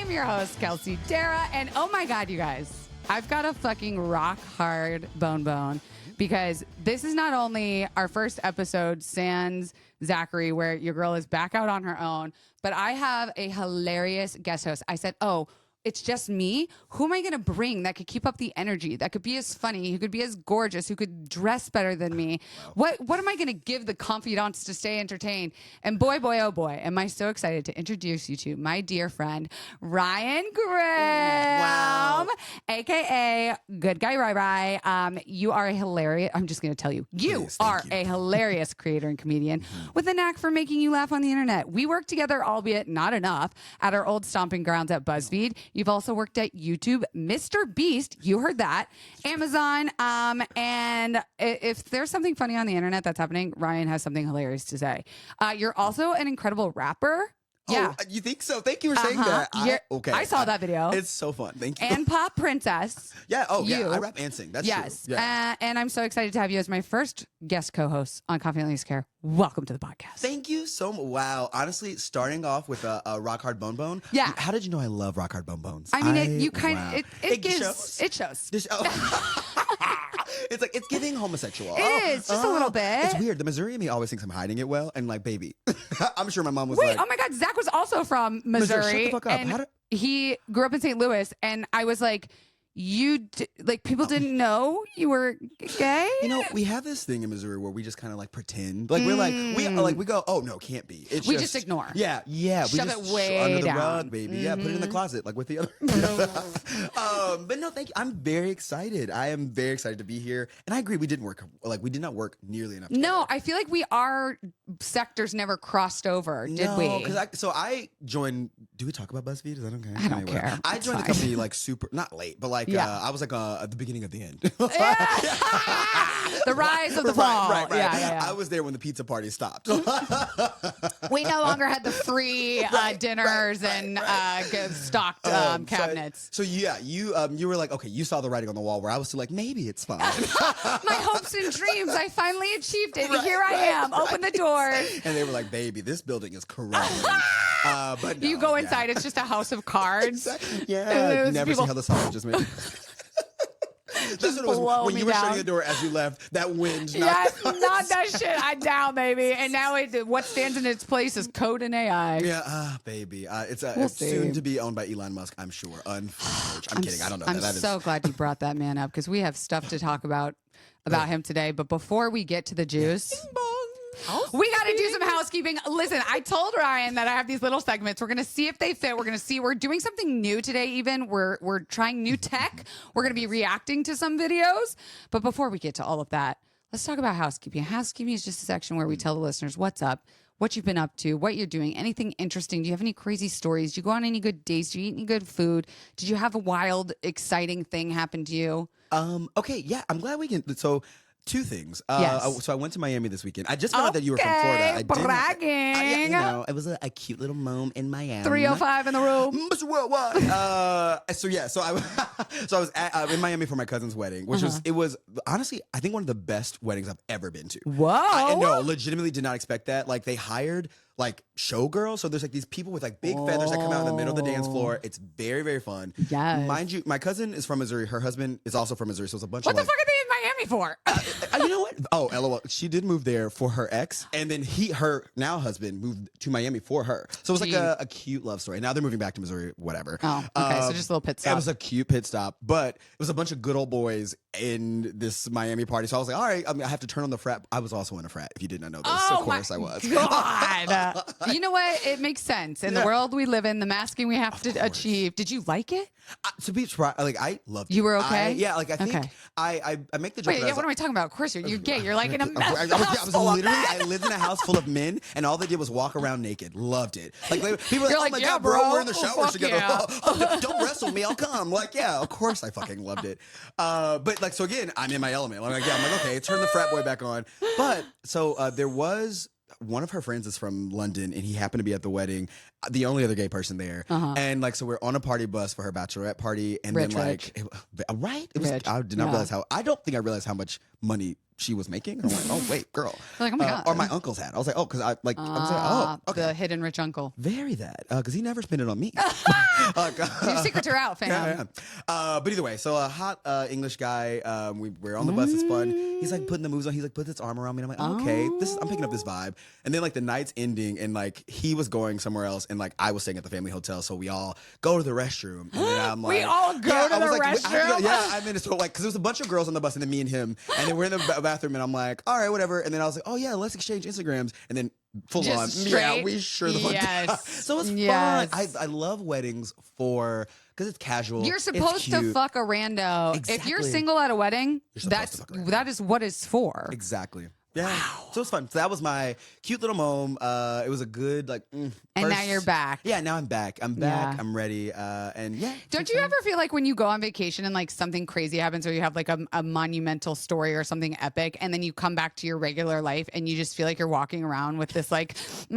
I'm your host, Kelsey, Darragh, and oh my God, you guys, I've got a fucking rock hard bone because this is not only our first episode, sans Zachary, where your girl is back out on her own, but I have a hilarious guest host. I said, it's just me. Who am I going to bring that could keep up the energy, that could be as funny, who could be as gorgeous, who could dress better than me? Wow. What am I going to give the confidants to stay entertained? And boy, oh boy, am I so excited to introduce you to my dear friend, RYANN GRAHAM. Wow. AKA Good Guy Ry. You are a hilarious, I'm just going to tell you, you are a hilarious creator and comedian with a knack for making you laugh on the internet. We worked together, albeit not enough, at our old stomping grounds at BuzzFeed. You've also worked at YouTube, Mr. Beast, you heard that, Amazon, and if there's something funny on the internet that's happening, RYANN has something hilarious to say. You're also an incredible rapper. Yeah. Oh, you think so? Thank you for saying that. I saw that video. It's so fun. Thank you. And Pop Princess. Yeah. Oh, yeah. I rap and sing. That's true. Yeah. And I'm so excited to have you as my first guest co-host on Confidently Care. Welcome to the podcast. Thank you so much. Wow. Honestly, starting off with a rock hard bone bone. Yeah. How did you know I love rock hard bone bones? I mean, it shows. It's like, it's giving homosexual. It is, just a little bit. It's weird. The Missouri in me always thinks I'm hiding it well. And like, baby, I'm sure my mom was oh my God, Zach was also from Missouri. Shut the fuck up. And he grew up in St. Louis. And I was like, people didn't know you were gay? You know, we have this thing in Missouri where we just kind of like pretend. Like, we're like, we go, oh, no, can't be. We just ignore. Yeah. Shove it way under the down. rug, baby. Yeah, put it in the closet, like with the other. But no, thank you. I'm very excited. I am very excited to be here. And I agree, we did not work nearly enough together. No, I feel like our sectors never crossed over, did we? So I joined, do we talk about BuzzFeed? Is that okay? I don't care. I joined the company like super, not late, but like I was like at the beginning of the end. The rise of the fall. Right. Yeah. I was there when the pizza party stopped. We no longer had the free dinners and stocked cabinets. So you were like, okay, you saw the writing on the wall where I was still like, maybe it's fine. My hopes and dreams, I finally achieved it. Here I am. Open the door. And they were like, baby, this building is corrupt. But no, you go inside, it's just a house of cards. Exactly. Yeah, never see how the sausage is made. That's what it was when you were shutting the door as you left. That wind. Yes, knocked that shit down, baby. And now what stands in its place is code and AI. Yeah, baby. It's soon to be owned by Elon Musk, I'm sure. I'm kidding. I don't know. I'm so glad you brought that man up because we have stuff to talk about him today. But before we get to the juice. We got to do some housekeeping. Listen, I told RYANN that I have these little segments. We're going to see if they fit. We're going to see. We're doing something new today even. We're trying new tech. We're going to be reacting to some videos. But before we get to all of that, let's talk about housekeeping. Housekeeping is just a section where we tell the listeners what's up, what you've been up to, what you're doing, anything interesting. Do you have any crazy stories? Do you go on any good dates? Do you eat any good food? Did you have a wild, exciting thing happen to you? Okay, yeah, I'm glad we can. So, two things. Yes. So I went to Miami this weekend. I just found out that you were from Florida. Bragging. It was a cute little moment in Miami. 305 in the room. Mr. Worldwide. So I was in Miami for my cousin's wedding, which was honestly, I think one of the best weddings I've ever been to. Whoa. No, legitimately did not expect that. Like they hired like showgirls. So there's like these people with like big feathers that come out in the middle of the dance floor. It's very, very fun. Yes. Mind you, my cousin is from Missouri. Her husband is also from Missouri. So it's a bunch What of the fuck are they in Miami for? you know what? Oh, LOL. She did move there for her ex, and then her now husband moved to Miami for her. So it was like a cute love story. Now they're moving back to Missouri, whatever. Oh, okay. So just a little pit stop. It was a cute pit stop, but it was a bunch of good old boys in this Miami party. So I was like, all right, I have to turn on the frat. I was also in a frat, if you didn't know this. Oh, of course I was. God. You know what? It makes sense. In the world we live in, the masking we have to achieve. Did you like it? To be surprised, like I loved it. You were okay? I think I make the joke. Wait, what am I talking about? Of course you're gay. You're like in a I lived in a house full of men, and all they did was walk around naked. Loved it. Like people were like, oh my God, bro, we're in the shower together. Yeah. Don't wrestle me, I'll come. Like, yeah, of course I fucking loved it. But like, so again, I'm in my element. I'm like, okay, turn the frat boy back on. But so there was one of her friends is from London, and he happened to be at the wedding, the only other gay person there. And like, so we're on a party bus for her bachelorette party, and then like, right? It was. I did not realize how. I don't think I realized how much money she was making. And I'm like, oh wait, girl. Like, oh my God. Or my uncle's hat. I was like, oh, because I was like, oh, okay. The hidden rich uncle. Very that, because he never spent it on me. Your secrets are out, fam. Yeah. But either way, so a hot English guy. We're on the bus. It's fun. He's like putting the moves on. He's like put his arm around me. And I'm like, okay, I'm picking up this vibe. And then like the night's ending, and like he was going somewhere else, and like I was staying at the family hotel. So we all go to the restroom, and then I'm like, we all go to the restroom. I'm in. So like, because there was a bunch of girls on the bus, and then me and him, and then we're in the bathroom, and I'm like, all right, whatever. And then I was like, oh yeah, let's exchange Instagrams, and then full on, yeah, we sure the fuck do. So it's fun. I love weddings because it's casual. You're supposed to fuck a rando. Exactly. If you're single at a wedding, that is what it's for. Exactly. Yeah. Wow. So it was fun. So that was my cute little mom. It was a good and now you're back. Yeah, now I'm back. I'm back. Yeah. I'm ready. And yeah. Don't you ever feel like when you go on vacation and like something crazy happens, or you have like a monumental story or something epic, and then you come back to your regular life and you just feel like you're walking around with this like, I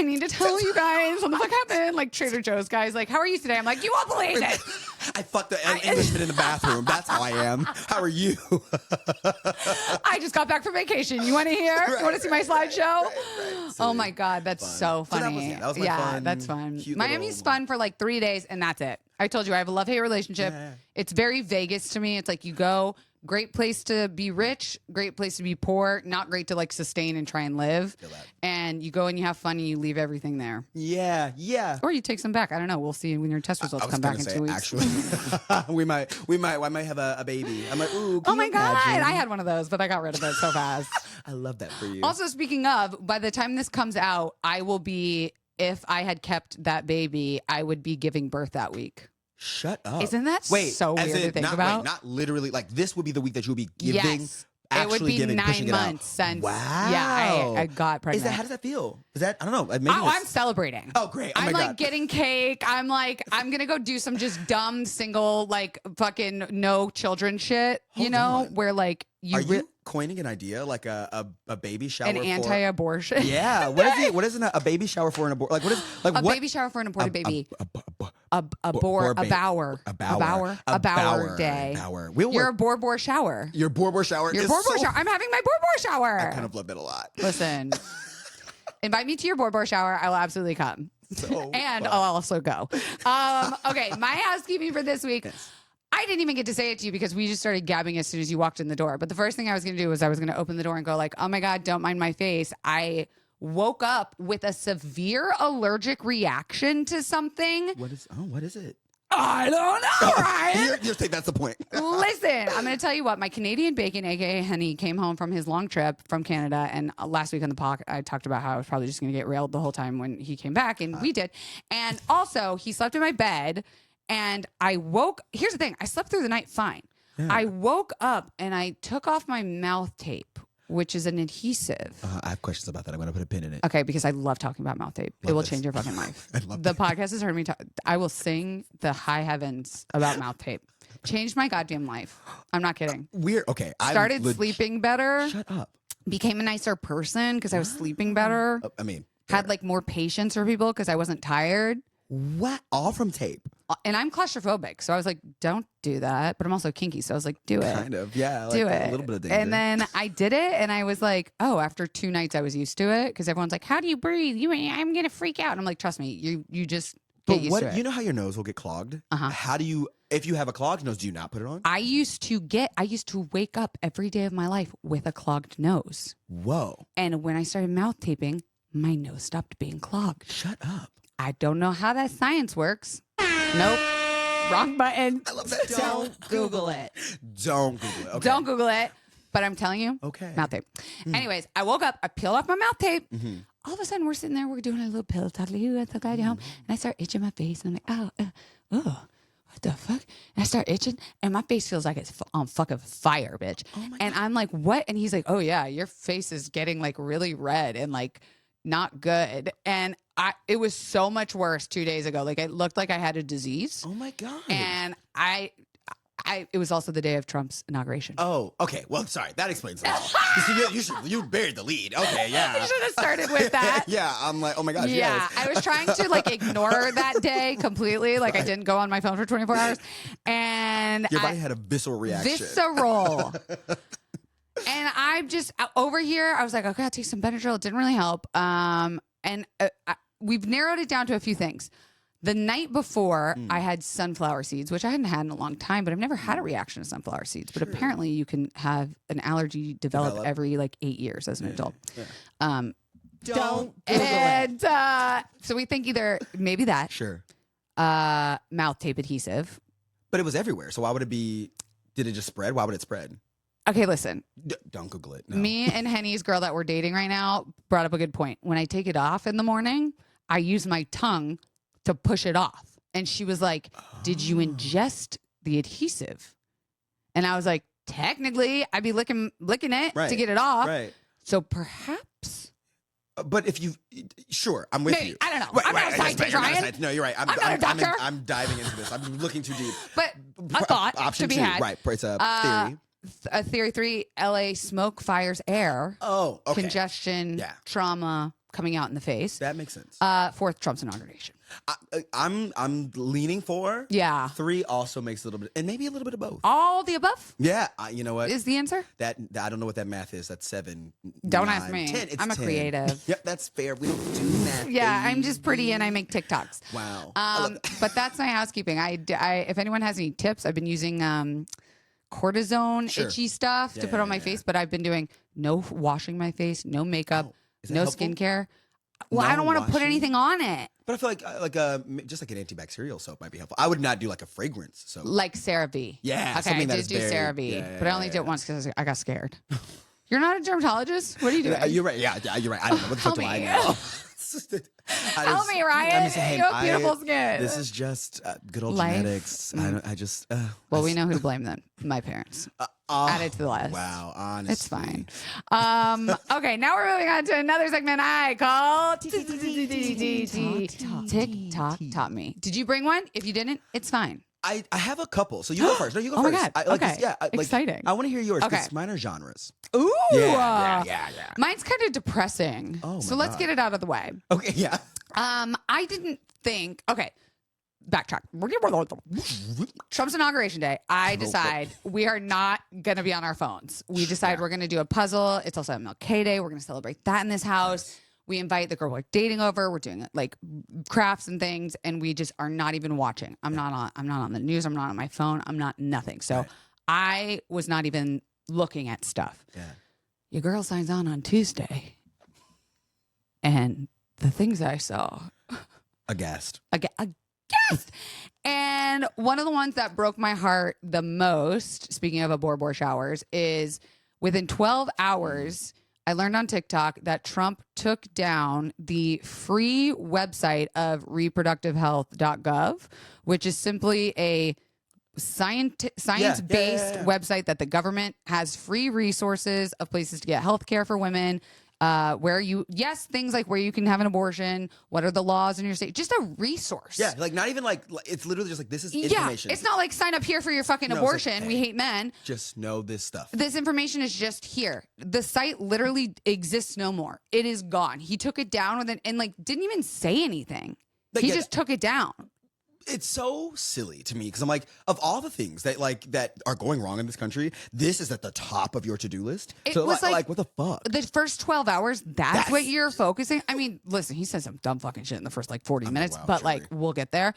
need to tell you guys what the fuck happened. Like Trader Joe's guys, like, how are you today? I'm like, you won't believe it. I fucked an Englishman in the bathroom. That's how I am. How are you? I just got back from vacation. You want to hear? You want to see my slideshow? Right. Oh my God, that's so funny. So that was my fun. That's fun. Miami's fun for like 3 days, and that's it. I told you I have a love-hate relationship. Yeah. It's very Vegas to me. It's like you go, great place to be rich, great place to be poor, not great to like sustain and try and live. And you go and you have fun and you leave everything there. Yeah, yeah. Or you take some back. I don't know. We'll see when your test results come back in 2 weeks. Actually, I might have a baby. I'm like, ooh, oh my God. I had one of those, but I got rid of it so fast. I love that for you. Also, speaking of, by the time this comes out, I will be, if I had kept that baby, I would be giving birth that week. Shut up. Isn't that so weird to think about? Not literally, like this would be the week that you'll be giving. Yes. It would be 9 months since. Wow. Yeah, I got pregnant. How does that feel? Is that, I don't know. Maybe I'm celebrating. Oh, great. Oh I'm my like God. getting cake. I'm like, I'm going to go do some just dumb single, like fucking no children shit, Hold on. where like you. Are you coining an idea like a baby shower? An anti-abortion? Yeah. What is a baby shower for an abortion? Like what is like a baby shower for an aborted baby? A bower day. You're a boar shower. Your boar shower. Your boar shower. I'm having my boar shower. I kind of love it a lot. Listen, invite me to your boar shower. I will absolutely come. And I'll also go. Okay, my housekeeping for this week. Yes. I didn't even get to say it to you because we just started gabbing as soon as you walked in the door. But the first thing I was going to do was I was going to open the door and go like, oh my God, don't mind my face. I woke up with a severe allergic reaction to something. What is it? I don't know, Ryan. You think that's the point. Listen, I'm going to tell you what. My Canadian bacon, a.k.a. Henny, came home from his long trip from Canada. And last week on the pod, I talked about how I was probably just going to get railed the whole time when he came back. And we did. And also, he slept in my bed. And I woke. Here's the thing. I slept through the night fine. Yeah. I woke up and I took off my mouth tape, which is an adhesive. I have questions about that. I'm going to put a pin in it. Okay, because I love talking about mouth tape. It will change your fucking life. I love the podcast has heard me talk. I will sing the high heavens about mouth tape. Changed my goddamn life. I'm not kidding. Weird. Okay. Started sleeping better. Shut up. Became a nicer person because I was sleeping better. Had like more patience for people because I wasn't tired. What? All from tape. And I'm claustrophobic, so I was like, don't do that. But I'm also kinky, so I was like, do it. Kind of, yeah. Do it. A little bit of danger. And then I did it, and I was like, oh, after 2 nights, I was used to it. Because everyone's like, how do you breathe? I'm going to freak out. And I'm like, trust me, you just get used to it. You know how your nose will get clogged? How do you, if you have a clogged nose, do you not put it on? I used to wake up every day of my life with a clogged nose. Whoa. And when I started mouth taping, my nose stopped being clogged. Shut up. I don't know how that science works. Nope. Wrong button. I love that. Don't Google it. Don't Google it. Okay. Don't Google it. But I'm telling you. Okay. Mouth tape. Anyways, I woke up. I peeled off my mouth tape. All of a sudden, we're sitting there. We're doing a little pillow talk. Like, I'm so glad you're home. And I start itching my face. And I'm like, what the fuck? And I start itching. And my face feels like it's on fucking fire, bitch. Oh my God. I'm like, what? And he's like, oh, yeah, your face is getting like really red and like not good. And it was so much worse 2 days ago. Like it looked like I had a disease. Oh my God. And it was also the day of Trump's inauguration. Oh, okay. Well, sorry. That explains it all. You buried the lead. Okay, yeah. You should have started with that. Yeah, I'm like, oh my gosh. Yeah, yes. I was trying to like ignore that day completely. Like I didn't go on my phone for 24 hours. And your body had a visceral reaction. Visceral. And And I'm just over here. I was like, okay, I'll take some Benadryl. It didn't really help. We've narrowed it down to a few things. The night before, I had sunflower seeds, which I hadn't had in a long time, but I've never had a reaction to sunflower seeds. But apparently you can have an allergy develop every like 8 years as an adult. Yeah. Don't and so we think either maybe that. Sure. Mouth tape adhesive. But it was everywhere. So why would it be, did it just spread? Why would it spread? Okay, listen. Don't Google it. No. Me and Henny's girl that we're dating right now brought up a good point. When I take it off in the morning, I use my tongue to push it off. And she was like, did you ingest the adhesive? And I was like, technically, I'd be licking it to get it off. Right. So perhaps. But if you, sure, I'm with you. I don't know. I'm not a scientist, Ryan. No, you're right. I'm not a doctor. I'm diving into this. I'm looking too deep. But a thought Option to be 2, had. right. It's a theory. Theory 3, LA smoke fires air. Oh, okay. Congestion, trauma coming out in the face. That makes sense. 4th, Trump's inauguration. I'm leaning 4. Yeah. 3 also makes a little bit, and maybe a little bit of both. All the above? Yeah. You know what? Is the answer? That I don't know what that math is. That's 7. Don't 9, ask me. 10. It's I'm a 10. creative. Yep, that's fair. We don't do math. Yeah, baby. I'm just pretty and I make TikToks. Wow. But that's my housekeeping. I if anyone has any tips, I've been using cortisone itchy stuff to put on my face, but I've been doing no washing my face, no makeup, no helpful? skincare. Well, I don't want to put anything on it. But I feel like just like an antibacterial soap might be helpful. I would not do like a fragrance soap. Like CeraVe. Yeah. Okay, I did do CeraVe, but I only did it once because I got scared. You're not a dermatologist? What are you doing? You're right. Yeah, you're right. I don't know. What the fuck do I know? Help me, Ryan. You have beautiful skin. This is just good old Life. genetics. I just. Well, we know who to blame then. My parents. Add it to the list. Wow, honestly. It's fine. Okay, now we're moving on to another segment I call TikTok Taught Me. Did you bring one? If you didn't, it's fine. I have a couple. So you go first. No, you go Oh first. my God. Okay. Exciting. I want to hear yours Okay. because mine are genres. Ooh. Yeah. Mine's kind of depressing. Oh, my so let's God. get it out of the way. Okay, yeah. I didn't think. Okay, backtrack. Trump's inauguration day. I decide we are not going to be on our phones. We decide we're going to do a puzzle. It's also MLK Day. We're going to celebrate that in this house. Nice. We invite the girl we're dating over. We're doing like crafts and things, and we just are not even watching. I'm not on the news. I'm not on my phone. I'm not nothing. So I was not even looking at stuff. Yeah. Your girl signs on Tuesday, and the things I saw. Aghast. Aghast. And one of the ones that broke my heart the most, speaking of bore showers, is within 12 hours, I learned on TikTok that Trump took down the free website of reproductivehealth.gov, which is simply a science-based website that the government has free resources of places to get health care for women. Things like where you can have an abortion, what are the laws in your state, just a resource. Yeah, like not even like, it's literally just like, this is information. It's not like sign up here for your fucking abortion. Like, hey, we hate men. Just know this stuff. This information is just here. The site literally exists no more. It is gone. He took it down and like didn't even say anything. He just took it down. It's so silly to me because I'm like, of all the things that are going wrong in this country, this is at the top of your to-do list. It so was like what the fuck? The first 12 hours, that's what you're focusing. I mean, listen, he said some dumb fucking shit in the first like 40 minutes, but truly. like we'll get there.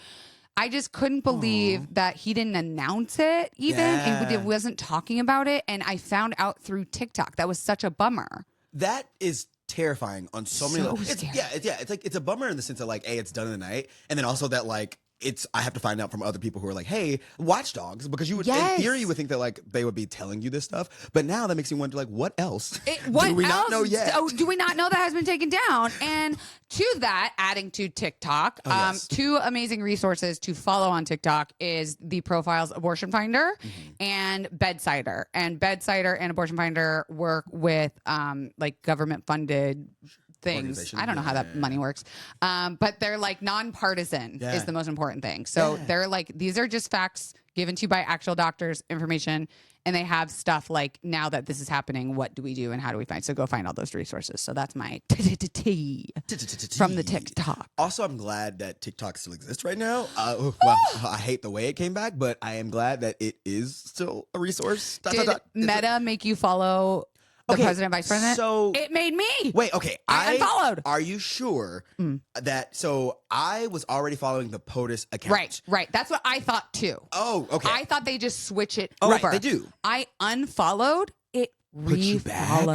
I just couldn't believe that he didn't announce it even and wasn't talking about it. And I found out through TikTok. That was such a bummer. That is terrifying on so many levels. Scary. It's like it's a bummer in the sense that like, A, it's done in the night, and then also that like I have to find out from other people who are like, hey, watchdogs, because you would in theory you would think that like they would be telling you this stuff, but now that makes me wonder like what else do we not know yet? Do we not know that has been taken down? And to that, adding to TikTok, two amazing resources to follow on TikTok is the Profiles Abortion Finder and Bedsider. And Bedsider and Abortion Finder work with like government funded things. I don't know how that money works. But they're like nonpartisan is the most important thing. So they're like, these are just facts given to you by actual doctors, information, and they have stuff like, now that this is happening, what do we do and how do we find? So go find all those resources. So that's my from the TikTok. Also, I'm glad that TikTok still exists right now. Well, I hate the way it came back, but I am glad that it is still a resource. Did Meta make you follow the president, vice president. So it made me. Wait, okay. I unfollowed. Are you sure that? So I was already following the POTUS account. Right. That's what I thought too. Oh, okay. I thought they just switch it Right, over. they do. I unfollowed it. Put you back?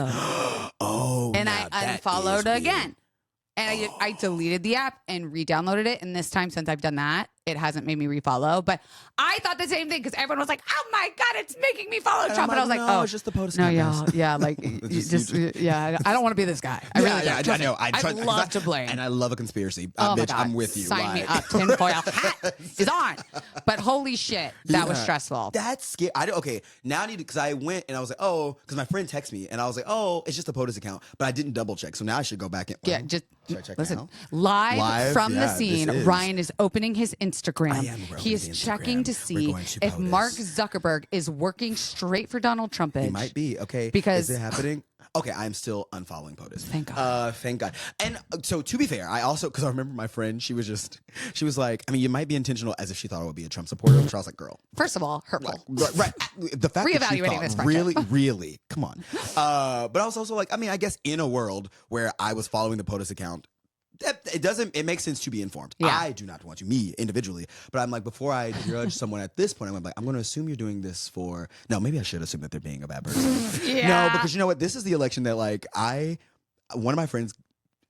Oh, and now I that unfollowed is again. weird. And I deleted the app and re-downloaded it. And this time, since I've done that, it hasn't made me refollow. But I thought the same thing because everyone was like, "Oh my god, it's making me follow Trump." And I was like, no, "Oh, it's just the POTUS no, account, yeah, guys." like I don't want to be this guy. I really don't. Trust me. I'd love to blame. And I love a conspiracy. Oh my Bitch, God. I'm with you. Sign me like- up. Tinfoil hat is on. But holy shit, that was stressful. That's scary. Okay, now I need to, because I went and I was like, oh, because my friend texted me and I was like, oh, it's just a POTUS account. But I didn't double check. So now I should go back and Just should I check listen. now? Live from the Yeah, scene, this is. Ryan is opening his Instagram. I am He opening is the checking to Instagram. We're see going to if POTUS. Mark Zuckerberg is working straight for Donald Trump. It might be. Okay. Because is it happening? Okay, I'm still unfollowing POTUS. Thank God. Thank God. And so to be fair, I also, because I remember my friend, she was like, I mean, you might be intentional, as if she thought I would be a Trump supporter. Which I was like, girl. First of all, hurtful. Right. The fact that she Reevaluating thought, this friendship. really, come on. But I was also like, I mean, I guess in a world where I was following the POTUS account, it makes sense to be informed. Yeah. I do not want to, me individually, but I'm like, before I judge someone at this point, I'm like, I'm going to assume you're doing this for, no, maybe I should assume that they're being a bad person. Yeah. No, because you know what? This is the election that like one of my friends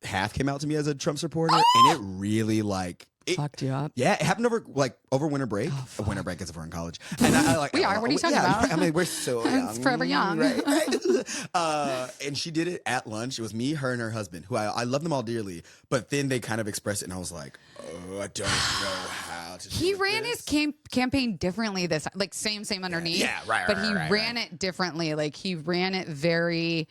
half came out to me as a Trump supporter and it really like, Fucked you up. yeah, it happened over winter break. Winter break is if we're in college. And I like We are. What are you talking about? I mean, we're so young. It's forever young. Right? And she did it at lunch. It was me, her, and her husband, who I love them all dearly. But then they kind of expressed it, and I was like, oh, I don't know how to. He ran his campaign differently this time. Like same underneath. Yeah, right. But he ran it differently. Like he ran it very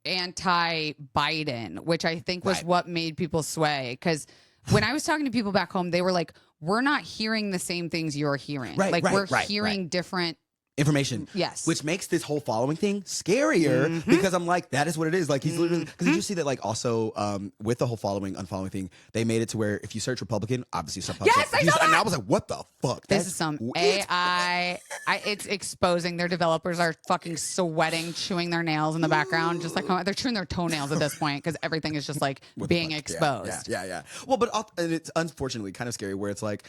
anti-Biden, which I think was what made people sway. Because when I was talking to people back home, they were like, we're not hearing the same things you're hearing. We're hearing different information. Yes. Which makes this whole following thing scarier because I'm like, that is what it is. Like he's literally, because did you see that like also with the whole unfollowing thing, they made it to where if you search Republican, obviously stuff pops up. Yes, I saw that. And I was like, what the fuck? This is some AI. It's exposing their developers are fucking sweating, chewing their nails in the background, just like they're chewing their toenails at this point because everything is just like being exposed. Yeah. Well, but and it's unfortunately kind of scary where it's like,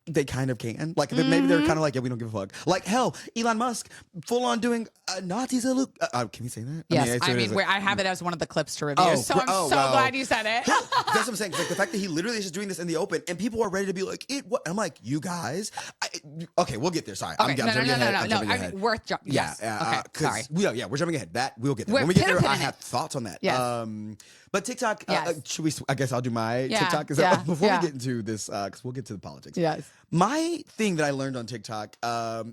they kind of can. Like, maybe they're kind of like, yeah, we don't give a fuck. Like, hell, Elon Musk, full on doing Nazi salute. Can we say that? Yes. I have it as one of the clips to review. So I'm so glad you said it. That's what I'm saying. Like, the fact that he literally is just doing this in the open and people are ready to be like, what? I'm like, you guys. Okay, we'll get there. Sorry. Okay, no. Worth jumping. Yeah. Yes. Okay, sorry. Yeah, we're jumping ahead. That, we'll get there. When we get there, I have thoughts on that. Yes. But TikTok, Yes. I guess I'll do my TikTok. Before we get into this, because we'll get to the politics. Yes. My thing that I learned on TikTok,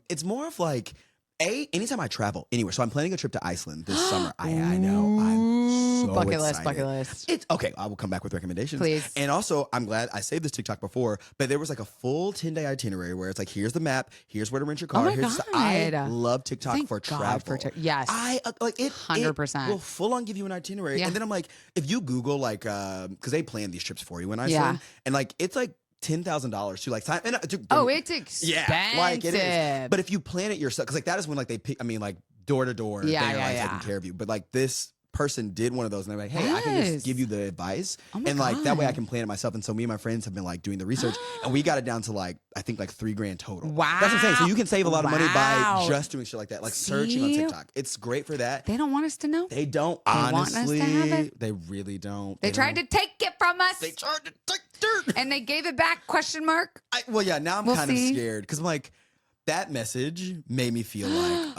it's more of like, anytime I travel anywhere. So I'm planning a trip to Iceland this summer. I know. I'm so bucket excited. list. It's okay. I will come back with recommendations. Please. And also, I'm glad I saved this TikTok before, but there was like a full 10-day itinerary where it's like, here's the map, here's where to rent your car. Oh my God. I love TikTok Thank for God travel. yes. I like it. 100%. It will full on give you an itinerary. Yeah. And then I'm like, if you Google like, because they plan these trips for you in Iceland, and like it's like $10,000 to like sign. And, it's expensive. Yeah, like it is. But if you plan it yourself, because like that is when like they pick, I mean like door to door, they are taking care of you. But like this person did one of those and they're like, hey, I can just give you the advice. And like that way I can plan it myself. And so me and my friends have been like doing the research and we got it down to like, I think like $3,000 total. Wow. That's what I'm saying. So you can save a lot of money by just doing shit like that. Like searching on TikTok. It's great for that. They don't want us to know. They don't. They Honestly, want us to have it. They really don't. They tried to take it from us. They tried to take dirt. And they gave it back, question mark. Well, yeah, now I'm kind of scared because I'm like, that message made me feel like,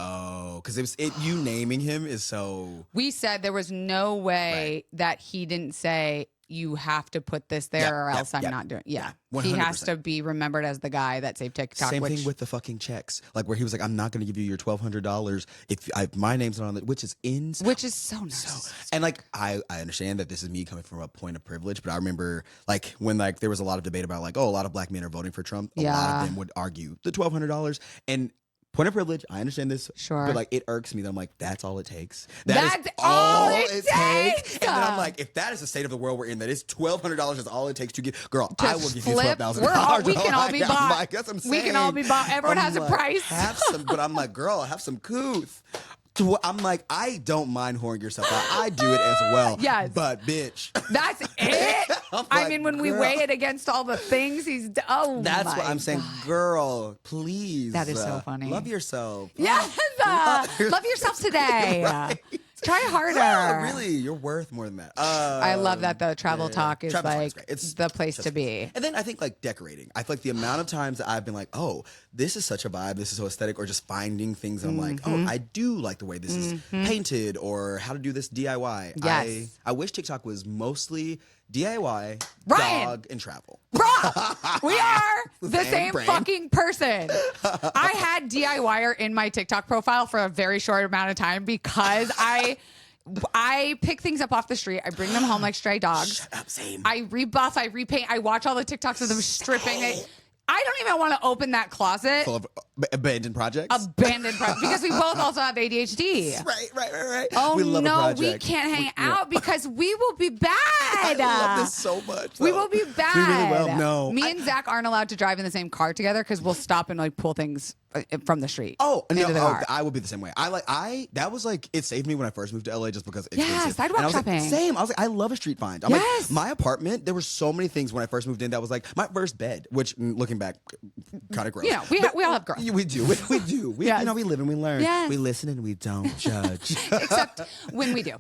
because you naming him is so. We said there was no way that he didn't say, you have to put this there or else I'm not doing it. Yeah. 100%. He has to be remembered as the guy that saved TikTok. Same thing with the fucking checks. Like where he was like, I'm not going to give you your $1,200 if my name's not on it, which is insane. Which is so nice. And like, I understand that this is me coming from a point of privilege, but I remember like when like there was a lot of debate about like, a lot of black men are voting for Trump. A lot of them would argue the $1,200 and point of privilege, I understand this. Sure. But like it irks me that I'm like, that's all it takes. That's all it takes. And then I'm like, if that is the state of the world we're in, that is $1,200 is all it takes to get, girl, I will give you $12,000. We can all be bought. Like, that's what I'm saying. We can all be bought. Everyone has a price. Have some, but I'm like, girl, have some couth. I'm like, I don't mind whoring yourself out. I do it as well. Yes. But bitch. That's it? I like, mean, when we girl. weigh it against all the things he's done. That's my what I'm saying. God. Girl, please. That is so funny. Love yourself. Yes. Love yourself today. Right. Try harder. Yeah, really, you're worth more than that. I love that though. Travel talk is Travel talk like great. It's the place just to be. And then I think like decorating. I feel like the amount of times that I've been like, oh, this is such a vibe. This is so aesthetic. Or just finding things. And I'm like, oh, I do like the way this is painted or how to do this DIY. Yes. I wish TikTok was mostly DIY, Ryan. dog, and travel. Bruh, we are the same brain. fucking person. I had DIYer in my TikTok profile for a very short amount of time because I pick things up off the street. I bring them home like stray dogs. Shut up, same. I rebuff, I repaint. I watch all the TikToks of them stripping it. I don't even want to open that closet. Full of abandoned projects. Because we both also have ADHD. Right. Oh we love a no, project. we can't hang out because we will be bad. I love this so much. We though. will be bad. We really will. No. Me and Zach aren't allowed to drive in the same car together because we'll stop and like pull things from the street. Oh no! into the car. I will be the same way. That was like it saved me when I first moved to LA just because it's expensive. sidewalk and I was shopping. Like, same. I was like, I love a street find. I'm Yes. like, my apartment. There were so many things when I first moved in that was like my first bed, which looking back, kind of gross. Yeah, we all have growth. We do. We do. We, Yes. You know, we live and we learn. Yes. We listen and we don't judge. Except when we do.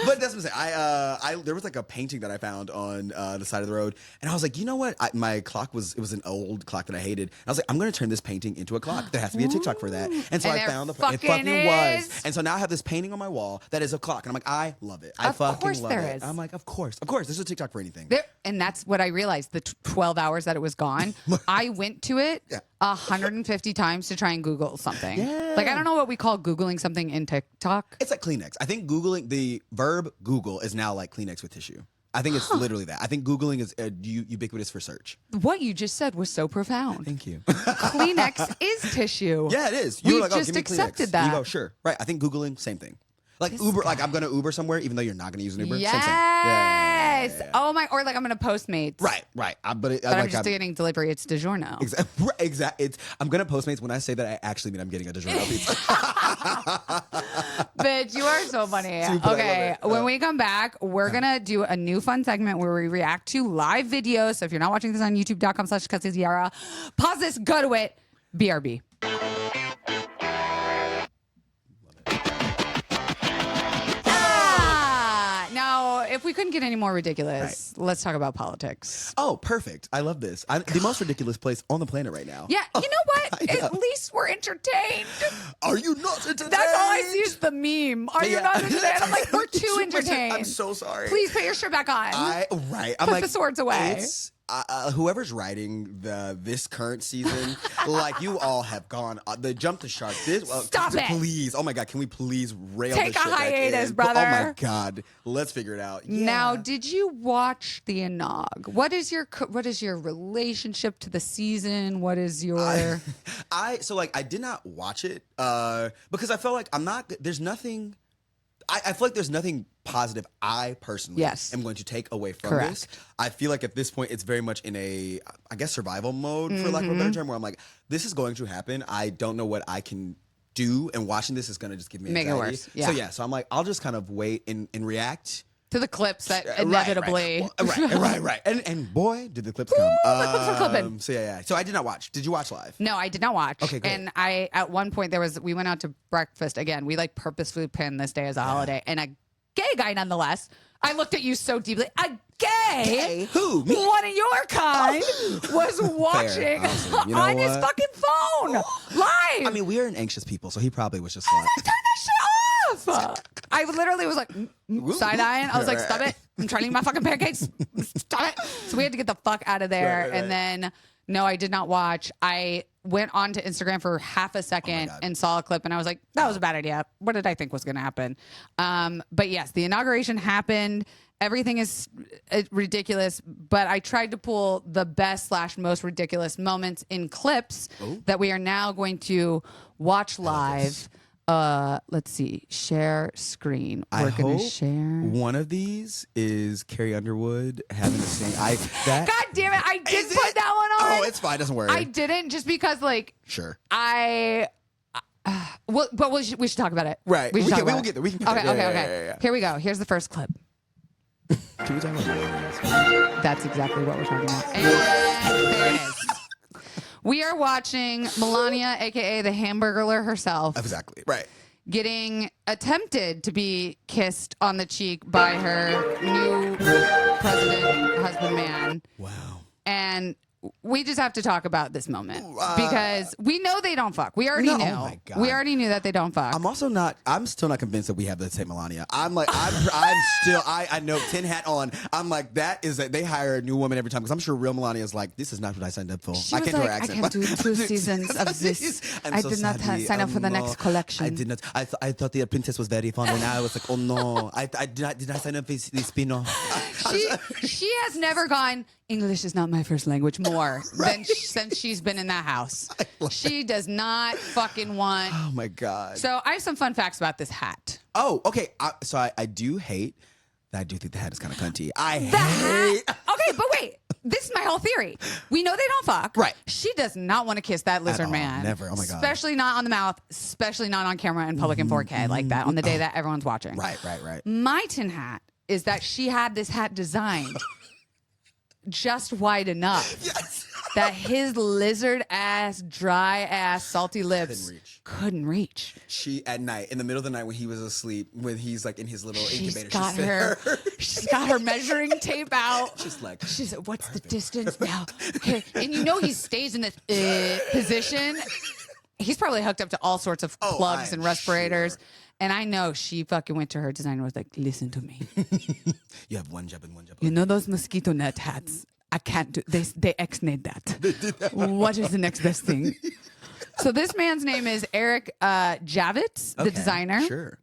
But that's what I'm saying. There was like a painting that I found on the side of the road, and I was like, you know what? My clock was an old clock that I hated. And I was like, I'm going to turn this painting into a clock. There has to be a TikTok for that. And so And I there found it fucking was. is. And so now I have this painting on my wall that is a clock, and I'm like, I love it. I Of fucking course love there it. is. I'm like, of course. There's a TikTok for anything. And that's what I realized. The 12 hours that it was gone, I went to it 150 times to try and Google something. Yeah. Like I don't know what we call Googling something in TikTok. It's like Kleenex. I think Googling the verb Google is now like Kleenex with tissue. I think it's literally that. I think Googling is ubiquitous for search. What you just said was so profound. Thank you. Kleenex is tissue. Yeah, it is. We You're like, just give me accepted Kleenex. that. You go, sure. Right. I think Googling, same thing. Like Uber, like I'm going to Uber somewhere, even though you're not going to use an Uber. Yes. Same thing. Yeah. Oh my, or like I'm gonna Postmates. Right. But I'm just getting delivery. It's DiGiorno. Exactly. I'm going to Postmates. When I say that, I actually mean I'm getting a DiGiorno pizza. Bitch, you are so funny. Super, Okay, I love it. when we come back, we're gonna do a new fun segment where we react to live videos. So if you're not watching this on youtube.com/KelseyZiara, pause this, go to it. BRB. Now, if we couldn't get any more ridiculous, let's talk about politics. Oh, perfect. I love this. I'm the most ridiculous place on the planet right now. Yeah, you know what? Yeah. At least we're entertained. Are you not entertained? That's all I see is the meme. Are you Yeah. not entertained? I'm like, we're too entertained. I'm so sorry. Please put your shirt back on. I'm Put like, the swords away. It's, whoever's writing this current season, like you all have gone the jump the shark. Stop it. Please. Oh my God, can we please rail Take this a shit back hiatus, in? brother. Oh my God, let's figure it out. Yeah. Now, did you watch the Inaug? What is your relationship to the season? What is your I did not watch it because I felt like there's nothing. I feel like there's nothing positive I personally am going to take away from this. I feel like at this point it's very much in a, I guess, survival mode, for lack of a better term, where I'm like, this is going to happen. I don't know what I can do, and watching this is going to just give me Make it anxiety. worse. Yeah. So I'm like, I'll just kind of wait and react. to the clips that inevitably Right. And boy, did the clips come. the clips are clipping. So yeah. So I did not watch. Did you watch live? No, I did not watch. Okay, great. And at one point we went out to breakfast again. We like purposefully planned this day as a holiday, and a gay guy nonetheless. I looked at you so deeply. A gay? Who? Me? One of your kind was watching Awesome. You know on his what? fucking phone live. I mean, we are an anxious people, so he probably was just like, turn that shit off. I literally was like side eyeing. I was like, stop it. I'm trying to eat my fucking pancakes. Stop it. So we had to get the fuck out of there. Right. And then, no, I did not watch. I went onto Instagram for half a second and saw a clip, and I was like, that was a bad idea. What did I think was going to happen? But yes, the inauguration happened. Everything is ridiculous, but I tried to pull the best / most ridiculous moments in clips that we are now going to watch live. Let's see. Share screen. We're gonna share. One of these is Carrie Underwood having to sing. God God damn it! I did put that one on. Oh, it's fine. Doesn't worry. I didn't just because, like, Sure. But we should talk about it. Right. We will get there. We can get there. Okay. Yeah. Here we go. Here's the first clip. Can we talk about millennials? That's exactly what we're talking about. And there it is. We are watching Melania, a.k.a. the Hamburglar herself. Exactly. Right. Getting attempted to be kissed on the cheek by her new president husband man. Wow. And we just have to talk about this moment because we know they don't fuck. We already knew. Oh my God. We already knew that they don't fuck. I'm still not convinced that we have the same Melania. I know, tin hat on. I'm like, they hire a new woman every time because I'm sure real Melania is like, this is not what I signed up for. She was like, I can't do 2 seasons of this. I did not sign up for the next collection. I did not. I thought the princess was very fun and I was like, oh no, I did not sign up for the spin-off. She has never gone, English is not my first language more than since she's been in that house. She does not fucking want. Oh my God. So I have some fun facts about this hat. Oh, okay. I do hate that. I do think the hat is kind of cunty. Okay, but wait. This is my whole theory. We know they don't fuck. Right. She does not want to kiss that lizard man. Never. Oh my God. Especially not on the mouth, especially not on camera in public in 4K like that on the day that everyone's watching. Right. My tin hat is that she had this hat designed just wide enough that his lizard ass, dry ass, salty lips couldn't reach. She at night, in the middle of the night when he was asleep, when he's like in his little incubator, she's got her measuring tape out. She's like, what's the distance now? Okay. And he stays in this position. He's probably hooked up to all sorts of plugs and respirators. Sure. And I know she fucking went to her designer and was like, listen to me. You have one job and one job. You know those mosquito net hats? I can't do they ex-nayed that. They did that. What is the next best thing? So this man's name is Eric Javits, the designer. Sure.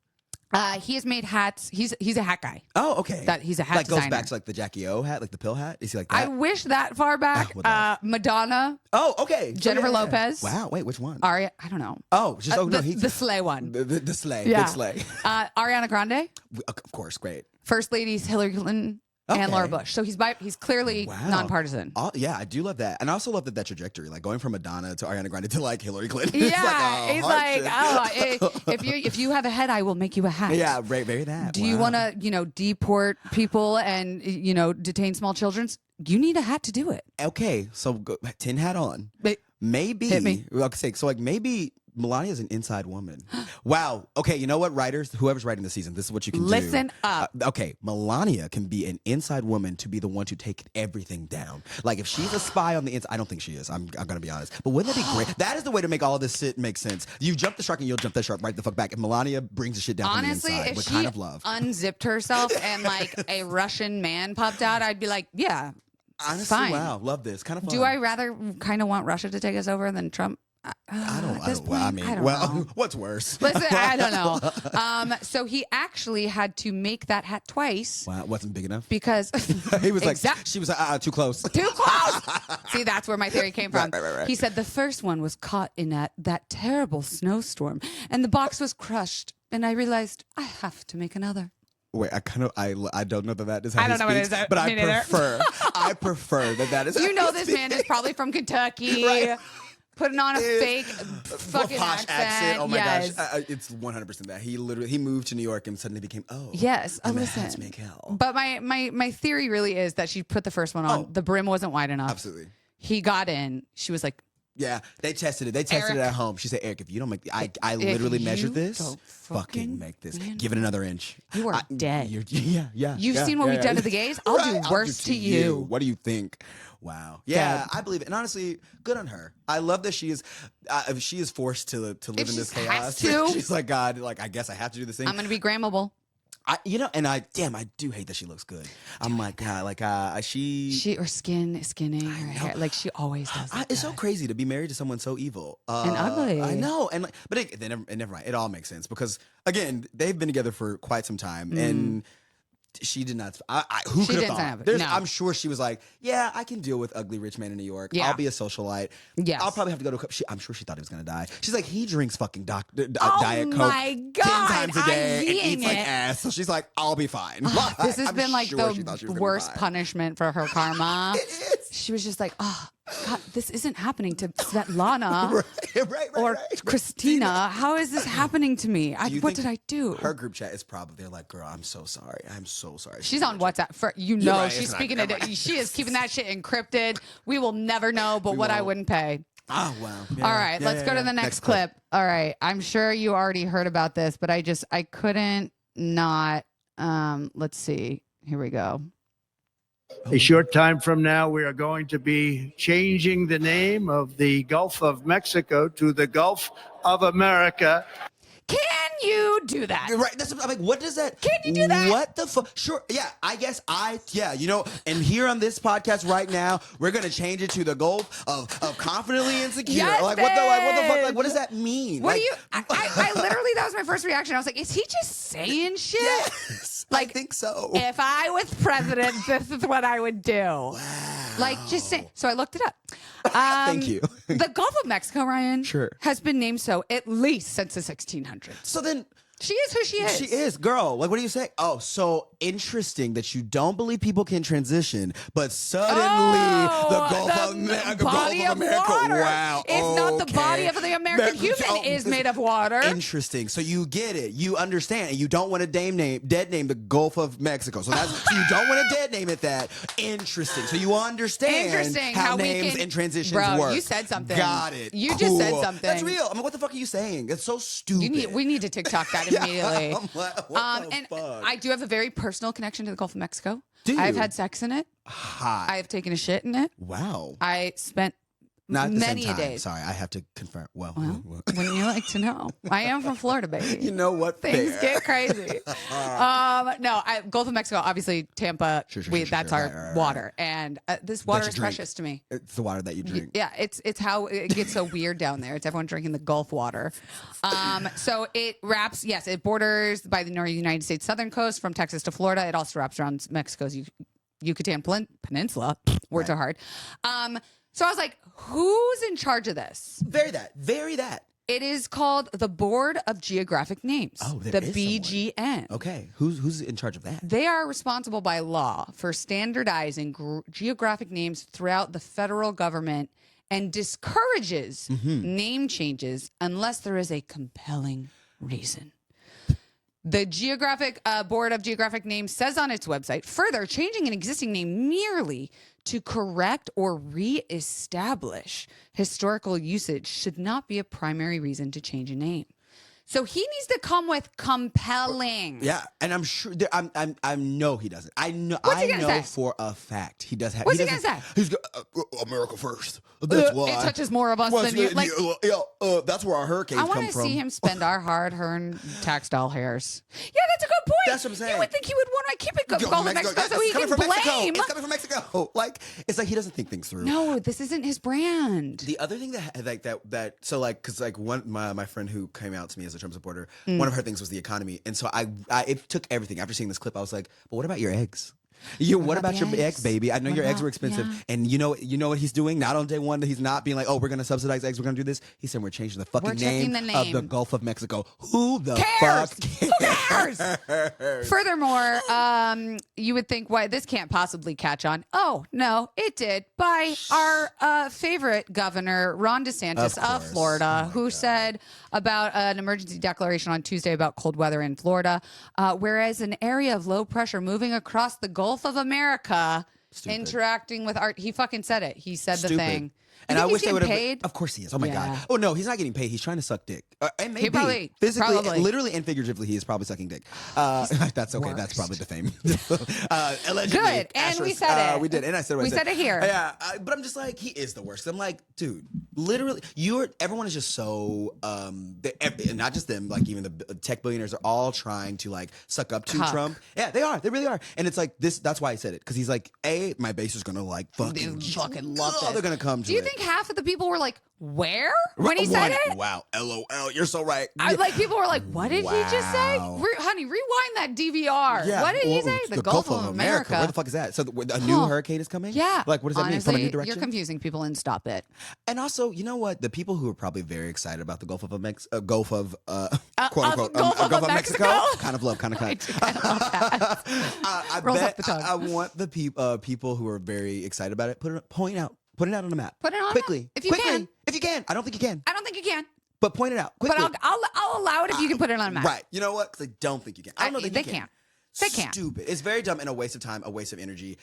He has made hats. He's a hat guy. Oh, okay. He's a hat designer. Goes back to like the Jackie O hat, like the pill hat. Is he like that? I wish that far back. Madonna. Oh, okay. Jennifer Lopez. Wow. Wait, which one? I don't know. Oh, the Slay one. The Slay. Yeah. Big Slay. Ariana Grande. Of course, great. First ladies Hillary Clinton. Okay. And Laura Bush. So he's clearly nonpartisan. Yeah, I do love that. And I also love that trajectory, like going from Madonna to Ariana Grande to like Hillary Clinton. Yeah, he's like, if you have a head, I will make you a hat. Yeah, very that. Do you want to, deport people and, detain small children? You need a hat to do it. Okay, so tin hat on. Maybe. Hit me. So like maybe Melania is an inside woman. Wow. Okay, you know what, writers? Whoever's writing the season, this is what you can do. Listen up. Okay, Melania can be an inside woman to be the one to take everything down. Like if she's a spy on the inside, I don't think she is. I'm going to be honest. But wouldn't that be great? That is the way to make all of this shit make sense. You jump the shark and you'll jump the shark right the fuck back. If Melania brings the shit down honestly, from the inside if with she kind of love. unzipped herself and like a Russian man popped out, I'd be like, yeah. Honestly, fine. Wow, love this. Kind of fun. Do I rather kind of want Russia to take us over than Trump? I don't know. What's worse? Listen, I don't know. So he actually had to make that hat twice. Wow, wasn't big enough? Because he was like, she was like, too close. Too close! See, that's where my theory came from. Right. He said the first one was caught in that terrible snowstorm, and the box was crushed, and I realized I have to make another. Wait, I don't know that is how I don't know what it is, but I prefer that is how this man is probably from Kentucky. Right. Putting on a fake fucking posh accent. Oh my gosh, it's 100% that he moved to New York and suddenly became yes. Listen, make hell. But my theory really is that she put the first one on. The brim wasn't wide enough. Absolutely. He got in. She was like, yeah, they tested it. They tested it at home. She said, Eric, if you don't make, I literally measured this. Fucking make this. Give it another inch. You are dead. Yeah. You've seen what we've done to the gays? I'll do worse to you. What do you think? Wow. Yeah, I believe it. And honestly, good on her. I love that she is forced to live in this chaos. She's like, God, like, I guess I have to do this thing. I'm going to be grammable. I do hate that she looks good. I'm like, God, like, her skinning, her hair, like she always does. It's so crazy to be married to someone so evil and ugly. I know, and like, but never mind. It all makes sense because again, they've been together for quite some time, and she did not. Who could have thought? No. I'm sure she was like, yeah, I can deal with ugly rich man in New York. Yeah. I'll be a socialite. Yes. I'll probably have to go to. I'm sure she thought he was gonna die. She's like, he drinks fucking Diet Coke 10 times a day and eats like ass. So she's like, I'll be fine. This has been like the worst punishment for her karma. she was just like, oh, God, this isn't happening to Svetlana or Christina. How is this happening to me? What did I do? Her group chat is probably, they're like, girl, I'm so sorry. I'm so sorry. She's on WhatsApp. She's speaking it. She is keeping that shit encrypted. We will never know, but I wouldn't pay. Oh, wow. Yeah, all right, let's go to the next clip. All right, I'm sure you already heard about this, but I couldn't not. Let's see. Here we go. A short time from now, we are going to be changing the name of the Gulf of Mexico to the Gulf of America. Can you do that? Right. That's, I'm like, what does that? Can you do that? What the fuck? Sure. Yeah. I guess you know, and here on this podcast right now, we're going to change it to the Gulf of confidently insecure. Yes, what the fuck? Like, what does that mean? What like, do you, I literally, that was my first reaction. I was like, is he just saying shit? Yes. Like, I think so. If I was president, this is what I would do. Wow. Like, just say. So I looked it up. Thank you. The Gulf of Mexico, Ryan, sure, has been named so at least since the 1600s. So then, she is who she is. She is, girl. Like, what do you say? Oh, so interesting that you don't believe people can transition, but suddenly the Gulf of America. Water. Wow. If not the body of the American human is made of water. Interesting. So you get it. You understand. And you don't want to dead name the Gulf of Mexico. So you don't want to dead name it that. Interesting. So you understand how names and transitions work. You said something. Got it. You just said something. That's real. I mean, what the fuck are you saying? It's so stupid. We need to TikTok that immediately. Yeah, what the fuck? I do have a very personal connection to the Gulf of Mexico. Do you? I've had sex in it. Hot. I've taken a shit in it. Wow. I spent Not many the same time. days. Sorry, I have to confirm. Well, wouldn't you like to know? I am from Florida, baby. You know what? Things get crazy. Gulf of Mexico, obviously Tampa. That's our water, and this water is precious to me. It's the water that you drink. Yeah, it's how it gets so weird down there. It's everyone drinking the Gulf water. So it wraps. Yes, it borders by the northern United States southern coast from Texas to Florida. It also wraps around Mexico's Yucatan Peninsula. Words are hard. So I was like, who's in charge of this? Very that. It is called the Board of Geographic Names. Oh, the BGN. Someone. Okay, who's in charge of that? They are responsible by law for standardizing geographic names throughout the federal government and discourages name changes unless there is a compelling reason. The Board of Geographic Names says on its website, further, changing an existing name merely to correct or reestablish historical usage should not be a primary reason to change a name. So he needs to come with compelling. Yeah, and I'm sure I know he doesn't. I know. What's he gonna say? For a fact he does have. What's he gonna say? He's America first. That's why it touches more of us than you. Like, that's where our hurricanes come from. I want to see him spend our hard-earned tax doll hairs. Yeah, that's a good point. That's what I'm saying. You would think he would want to keep it Gulf of Mexico so he can blame. It's coming from Mexico. Like, it's like he doesn't think things through. No, this isn't his brand. The other thing because my friend who came out to me as a Trump supporter, one of her things was the economy, and so it took everything. After seeing this clip, I was like, but what about your eggs? What about your eggs, baby? I know your eggs were expensive, and you know what he's doing. Not on day one, he's not being like, "Oh, we're going to subsidize eggs. We're going to do this." He said, "We're changing the fucking name of the Gulf of Mexico." Who the fuck cares? Who cares? Furthermore, you would think, "Why this can't possibly catch on?" Oh no, it did. By our favorite governor, Ron DeSantis of Florida, who said about an emergency declaration on Tuesday about cold weather in Florida, whereas an area of low pressure moving across the Gulf of America, interacting with art. He fucking said it. He said the thing. And I wish they would have. Paid? Of course he is. Oh my god. Oh no, he's not getting paid. He's trying to suck dick. And maybe he probably, physically, literally, and figuratively, he is probably sucking dick. That's okay. Worst. That's probably the fame. Allegedly. Good. And we said it. We did. And I said we said it here. Yeah. But I'm just like, he is the worst. I'm like, dude, literally, everyone is just so. Not just them. Like even the tech billionaires are all trying to like suck up to Trump. Yeah, they are. They really are. And it's like this. That's why I said it, because he's like, my base is gonna like fucking love it. They're gonna come to it. Do you think half of the people were like, where? When he said it? Wow. LOL. You're so right. People were like, what did he just say? Honey, rewind that DVR. Yeah. What did he say? The Gulf of America. Where the fuck is that? So a new hurricane is coming? Yeah. Like, what does that mean? From a new direction? You're confusing people, and stop it. And also, you know what? The people who are probably very excited about the Gulf quote unquote Gulf of Mexico? Kind of love, kind of kind. I Rolls bet off the tongue. I want the people who are very excited about it put it out on the map. Put it on quickly. if you can. If you can. I don't think you can. I don't think you can. But point it out quickly. But I'll allow it if you can put it on a map. Right. You know what? Because I don't think you can. I don't know that they you can. can't. They can't. Stupid. It's very dumb and a waste of time, a waste of energy.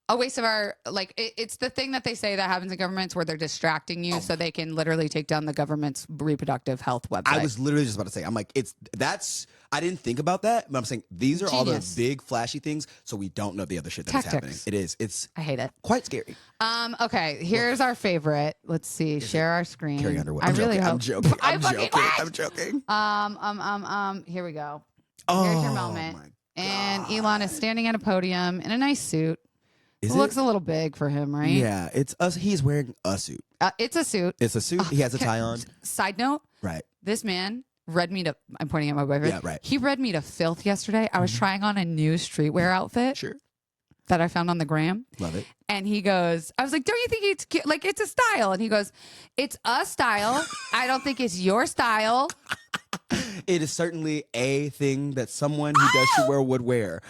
A waste of our, like, it's the thing that they say that happens in governments where they're distracting you so they can literally take down the government's reproductive health website. I was literally just about to say, I'm like, I didn't think about that, but I'm saying these are all the big flashy things, so we don't know the other shit that is happening. It is. I hate it. Quite scary. Okay, here's our favorite. Let's see. Share our screen. Carrie Underwood. I really hope. I'm joking. I'm joking. Here we go. Oh, here's your moment. And Elon is standing at a podium in a nice suit. It looks a little big for him, right? Yeah, it's us. He's wearing a suit. It's a suit. It's a suit. He has a tie on. Side note. Right. This man read me to, I'm pointing at my boyfriend. Yeah, right. He read me to filth yesterday. I was trying on a new streetwear outfit. Sure. That I found on the gram. Love it. And he goes, I was like, don't you think it's cute? Like, it's a style. And he goes, it's a style. I don't think it's your style. It is certainly a thing that someone who does streetwear would wear.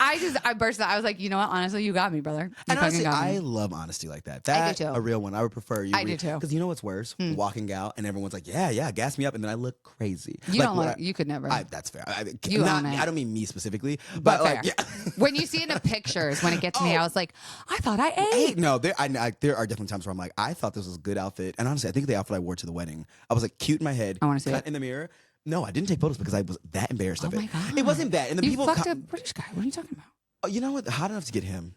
I burst out. I was like, you know what? Honestly, you got me, brother. And honestly, I love honesty like that. That's a real one. I would prefer you. I do too. Because you know what's worse? Walking out and everyone's like, yeah, gas me up. And then I look crazy. You don't look, you could never. That's fair. I don't mean me specifically, but like, yeah. When you see it in the pictures, when it gets to me, I was like, I thought I ate. No, there are definitely times where I'm like, I thought this was a good outfit. And honestly, I think the outfit I wore to the wedding, I was like cute in my head. I want to see it. In the mirror. No, I didn't take photos because I was that embarrassed of it. Oh my God. It wasn't bad. And the you fucked a British guy. What are you talking about? Oh, you know what? Hot enough to get him.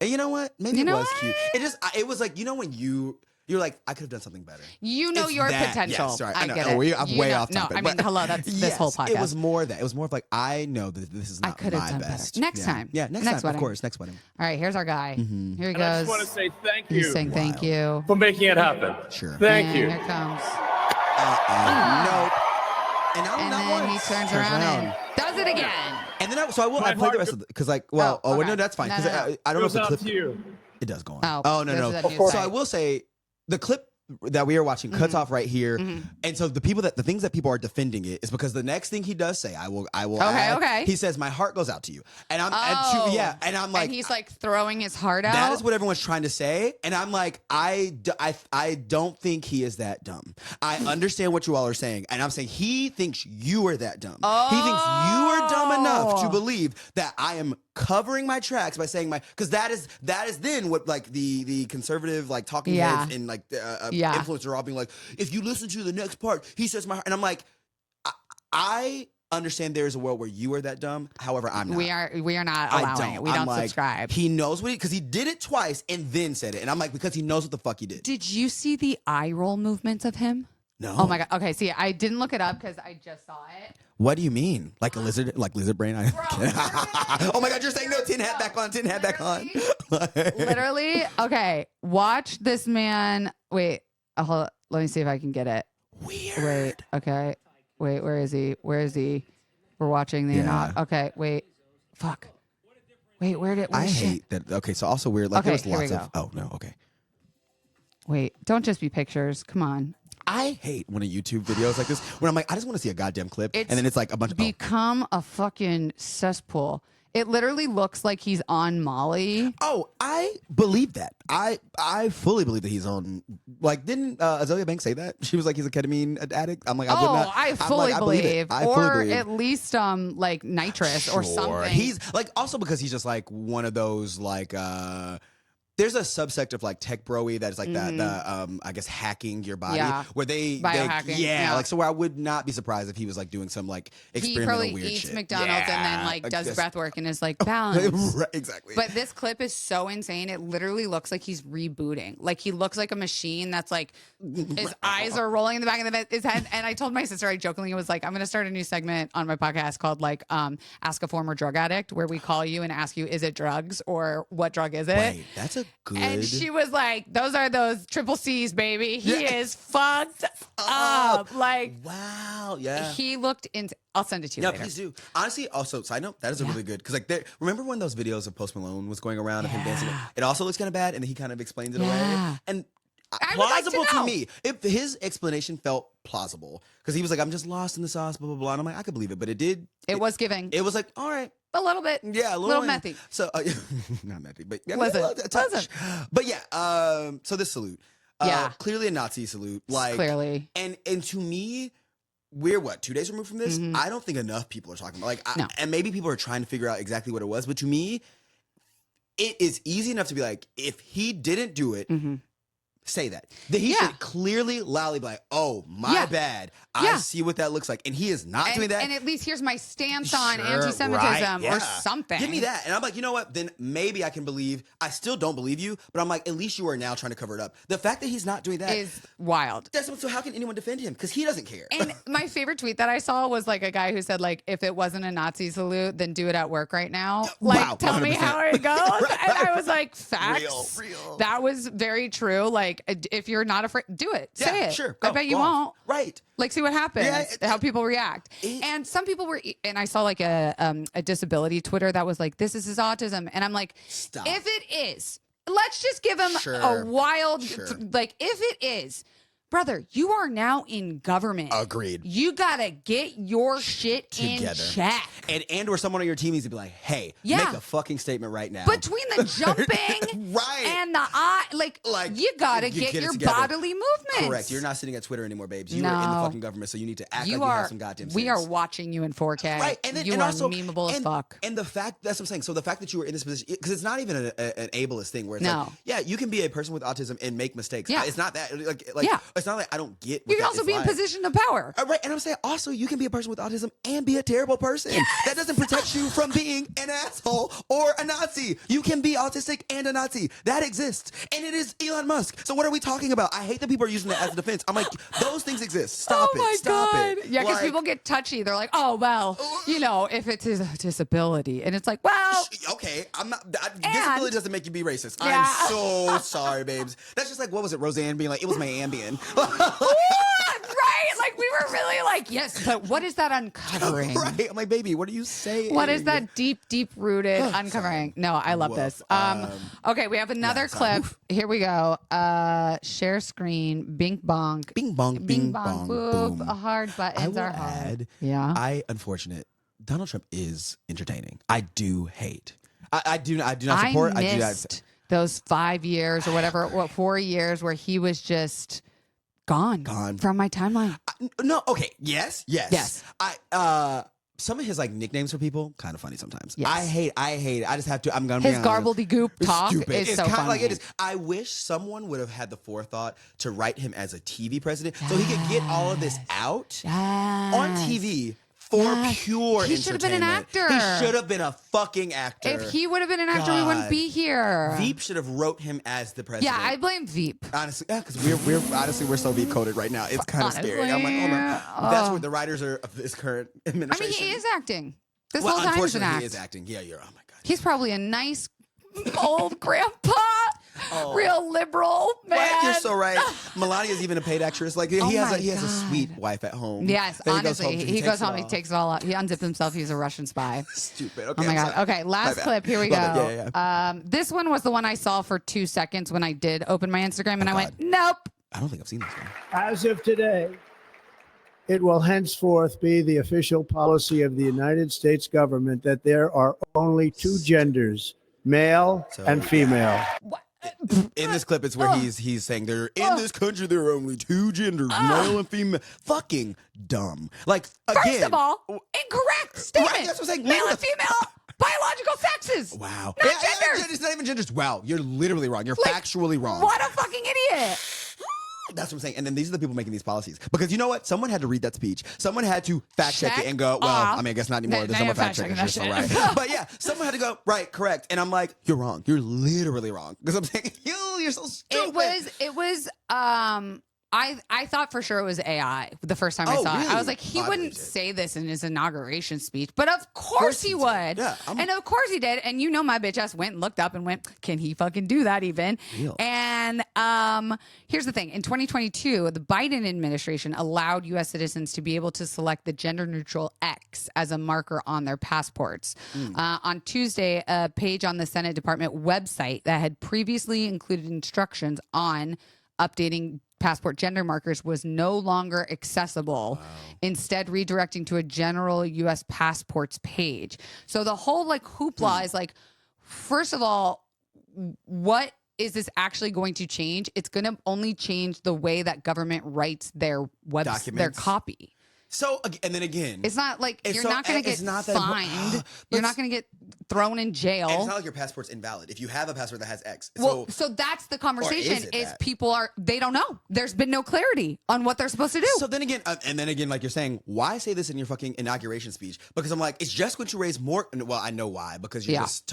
You know what? Maybe it was cute. It was like, you know, when you're like, I could have done something better. You know your potential. Yeah, sorry. I get it. I'm way off topic. No, I mean, hello, that's this whole podcast. It was more that. It was more of like, I know that this is not my best. Better. Next time. Yeah, next time, of course. Next wedding. All right, here's our guy. Mm-hmm. Here he goes. goes. I just want to say thank you. He's saying thank you. For making it happen. Sure. Thank you. Here it comes. Nope. And then he turns around and does it again. And then I played the rest of it because no, that's fine because I don't know if the clip. It does go on. Oh no. So I will say the clip that we are watching cuts off right here, and so the things that people are defending it is because the next thing he does say, I will. Okay. He says, "My heart goes out to you," and I'm and I'm like, and he's like throwing his heart out. That is what everyone's trying to say, and I'm like, I don't think he is that dumb. I understand what you all are saying, and I'm saying he thinks you are that dumb. He thinks you are dumb enough to believe that I am covering my tracks by saying because that is then what like the conservative like talking heads and like influencers are all being like, if you listen to the next part, he says my heart, and I'm like, I understand there is a world where you are that dumb. However, I'm not. We are not allowing it. We don't subscribe. He knows what because he did it twice and then said it, and I'm like, because he knows what the fuck he did. Did you see the eye roll movements of him? No. Oh my God. Okay. See, I didn't look it up because I just saw it. What do you mean? Like a lizard? Like lizard brain? Oh my God! You're saying no. Tin hat back on. Literally. Okay. Watch this man. Wait. Hold. Let me see if I can get it. Weird. Wait. Okay. Wait. Where is he? We're watching the. Okay. Wait. Fuck. Wait. I hate that. Okay. So also weird. Like there's lots of. Oh no. Okay. Wait. Don't just be pictures. Come on. I hate when a YouTube video is like this, when I'm like, I just want to see a goddamn clip, and then it's like a bunch of become a fucking cesspool. It literally looks like he's on Molly. Oh, I believe that. I fully believe that he's on. Like, didn't Azealia Banks say that? She was like, he's a ketamine addict. I'm like, I would not. I fully believe. I fully believe. At least like nitrous or something. He's like also because he's just like one of those like. There's a subsect of like tech bro-y that is like the I guess hacking your body where biohacking. like so where I would not be surprised if he was like doing some like experimental weird shit. He probably eats McDonald's and then like does breath work and is like balanced. Right, exactly. But this clip is so insane. It literally looks like he's rebooting. Like he looks like a machine that's like his eyes are rolling in the back of his head. And I told my sister, I jokingly was like, I'm gonna start a new segment on my podcast called like Ask a Former Drug Addict, where we call you and ask you, is it drugs or what drug is it? Wait, that's a good. And she was like, those are those triple C's, baby. He is fucked up. Like, wow, yeah. He looked into. I'll send it to you later. Please do. Honestly, also, side note, that is a really good, because like, remember when those videos of Post Malone was going around of him dancing? It also looks kind of bad, and then he kind of explains it away. And plausible to me. If his explanation felt plausible, because he was like, I'm just lost in the sauce, blah blah blah. And I'm like, I could believe it, but it was giving. It was like, all right. A little bit. Yeah, a little methy. So, not methy, but yeah, Listen. But yeah, so this salute. Clearly a Nazi salute. Like, clearly. And to me, we're 2 days removed from this? Mm-hmm. I don't think enough people are talking about no. And maybe people are trying to figure out exactly what it was, but to me, it is easy enough to be like, if he didn't do it, say that. That he should clearly, loudly be like, oh, my bad. I see what that looks like. And he is not doing that. And at least here's my stance on anti-Semitism or something. Give me that. And I'm like, you know what? Then maybe I can believe. I still don't believe you, but I'm like, at least you are now trying to cover it up. The fact that he's not doing that is wild. So how can anyone defend him? Because he doesn't care. And my favorite tweet that I saw was like a guy who said, like, if it wasn't a Nazi salute, then do it at work right now. Like, tell 100%. Me how it goes. And I was like, facts. Real. That was very true. Like, if you're not afraid, do it. Say it. Sure. I bet you won't. Right. Like, see what happens. How people react. And some people were, and I saw like a disability Twitter that was like, this is his autism. And I'm like, stop. If it is, let's just give him a wild, like, if it is, brother, you are now in government. Agreed. You gotta get your shit together. In check. And or someone on your team needs to be like, hey, make a fucking statement right now. Between the jumping and the eye, like you gotta get your bodily movements. Correct. You're not sitting at Twitter anymore, babes. You are in the fucking government, so you need to act like you have some goddamn sense. We are watching you in 4K. Right. And then, you and are also, memeable as fuck. And the fact, that's what I'm saying. So the fact that you were in this position, because it's not even an ableist thing where it's like, yeah, you can be a person with autism and make mistakes. Yeah. It's not that. It's not like I don't get you can also be in position of power. Right. And I'm saying also you can be a person with autism and be a terrible person. Yes. That doesn't protect you from being an asshole or a Nazi. You can be autistic and a Nazi. That exists. And it is Elon Musk. So what are we talking about? I hate that people are using that as a defense. I'm like, those things exist. Stop it. Stop it. Yeah, because people get touchy. They're like, oh, well, you know, if it's a disability. And it's like, well. Okay. Disability doesn't make you be racist. Yeah. I'm so sorry, babes. That's just like, what was it? Roseanne being like, it was my Ambien. Right? Like, we were really like, yes, but what is that uncovering? Right. I'm like, baby, what are you saying? What is that deep rooted uncovering? No, I love this. Okay, we have another clip. Here we go. Share screen. Bing bong. Bing bong. Bing bong. Boop. Boom. Hard buttons are hard. Unfortunate. Donald Trump is entertaining. I do hate. I do not support. I missed those 5 years or whatever, 4 years where he was just gone from my timeline. No, okay, yes. Some of his like nicknames for people kind of funny sometimes. Yes. I hate it. I just have to. I'm gonna his be garbledy-goop talk is so funny. Like it is. I wish someone would have had the forethought to write him as a TV president so he could get all of this out on TV. For pure he should have been an actor. He should have been a fucking actor. If he would have been an actor, we wouldn't be here. Veep should have wrote him as the president. Yeah, I blame Veep. Honestly, because we're so Veep coded right now. It's kind of scary. I'm like, oh no, that's what the writers are of this current administration. I mean, he is acting. This whole time is an act. He is acting. Yeah, you're. Oh my god. He's probably a nice old grandpa. Real liberal man. What? You're so right. Melania's even a paid actress. Like he has a sweet wife at home. Yes, honestly, he goes home. He takes it all out. He unzips himself. He's a Russian spy. Stupid. Okay, oh my god. Okay, last clip. Here we go. Yeah. This one was the one I saw for 2 seconds when I did open my Instagram, and I went, nope. I don't think I've seen this one. As of today, it will henceforth be the official policy of the United States government that there are only 2 genders, male and female. What? In this clip, it's where he's saying in this country there are only 2 genders, male and female. Fucking dumb. Like again, first of all, incorrect statement. Right, that's what I'm saying. Male and female biological sexes. Wow. Not genders. It's not even genders. Wow, you're literally wrong. You're factually wrong. What a fucking idiot. That's what I'm saying. And then these are the people making these policies. Because you know what? Someone had to read that speech. Someone had to fact check it and go, well, I mean, I guess not anymore. There's no more fact checkers. You're so right. But yeah, someone had to go, right, correct. And I'm like, you're wrong. You're literally wrong. Because I'm saying, you're so stupid. It was, I thought for sure it was AI the first time I saw it. I was like, he wouldn't say this in his inauguration speech, but of course he would. Yeah, and of course he did. And you know, my bitch ass went and looked up and went, can he fucking do that even? Real. And here's the thing. In 2022, the Biden administration allowed U.S. citizens to be able to select the gender neutral X as a marker on their passports. On Tuesday, a page on the Senate Department website that had previously included instructions on updating passport gender markers was no longer accessible, instead redirecting to a general U.S. passports page. So the whole like hoopla is like, first of all, what is this actually going to change? It's going to only change the way that government writes their their copy. So, and then again, it's not like you're not going to get fined. You're not going to get thrown in jail. And it's not like your passport's invalid. If you have a passport that has X. Well, so that's the conversation is people they don't know. There's been no clarity on what they're supposed to do. So then again, like you're saying, why say this in your fucking inauguration speech? Because I'm like, it's just going to raise more. Well, I know why, because you're just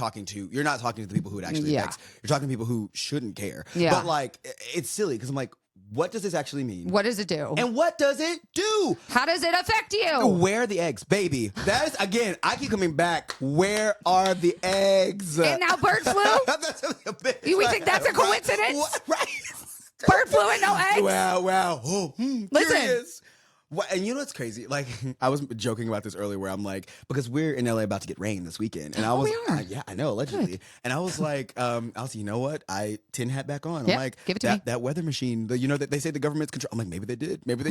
you're not talking to the people who would actually X. You're talking to people who shouldn't care. Yeah. But like, it's silly because I'm like, what does this actually mean? What does it do? And what does it do? How does it affect you? Where are the eggs, baby? That is, again, I keep coming back. Where are the eggs? And now bird flu? We think that's a coincidence? What? Right. Bird flu and no eggs? Wow. Oh, listen. And you know what's crazy? Like, I was joking about this earlier where I'm like, because we're in LA about to get rain this weekend. And I was, we are. Yeah, I know, allegedly. Good. And I was like, you know what? Tin hat back on. I'm like, give it to me. That weather machine, you know, that they say the government's control. I'm like, maybe they did. Maybe they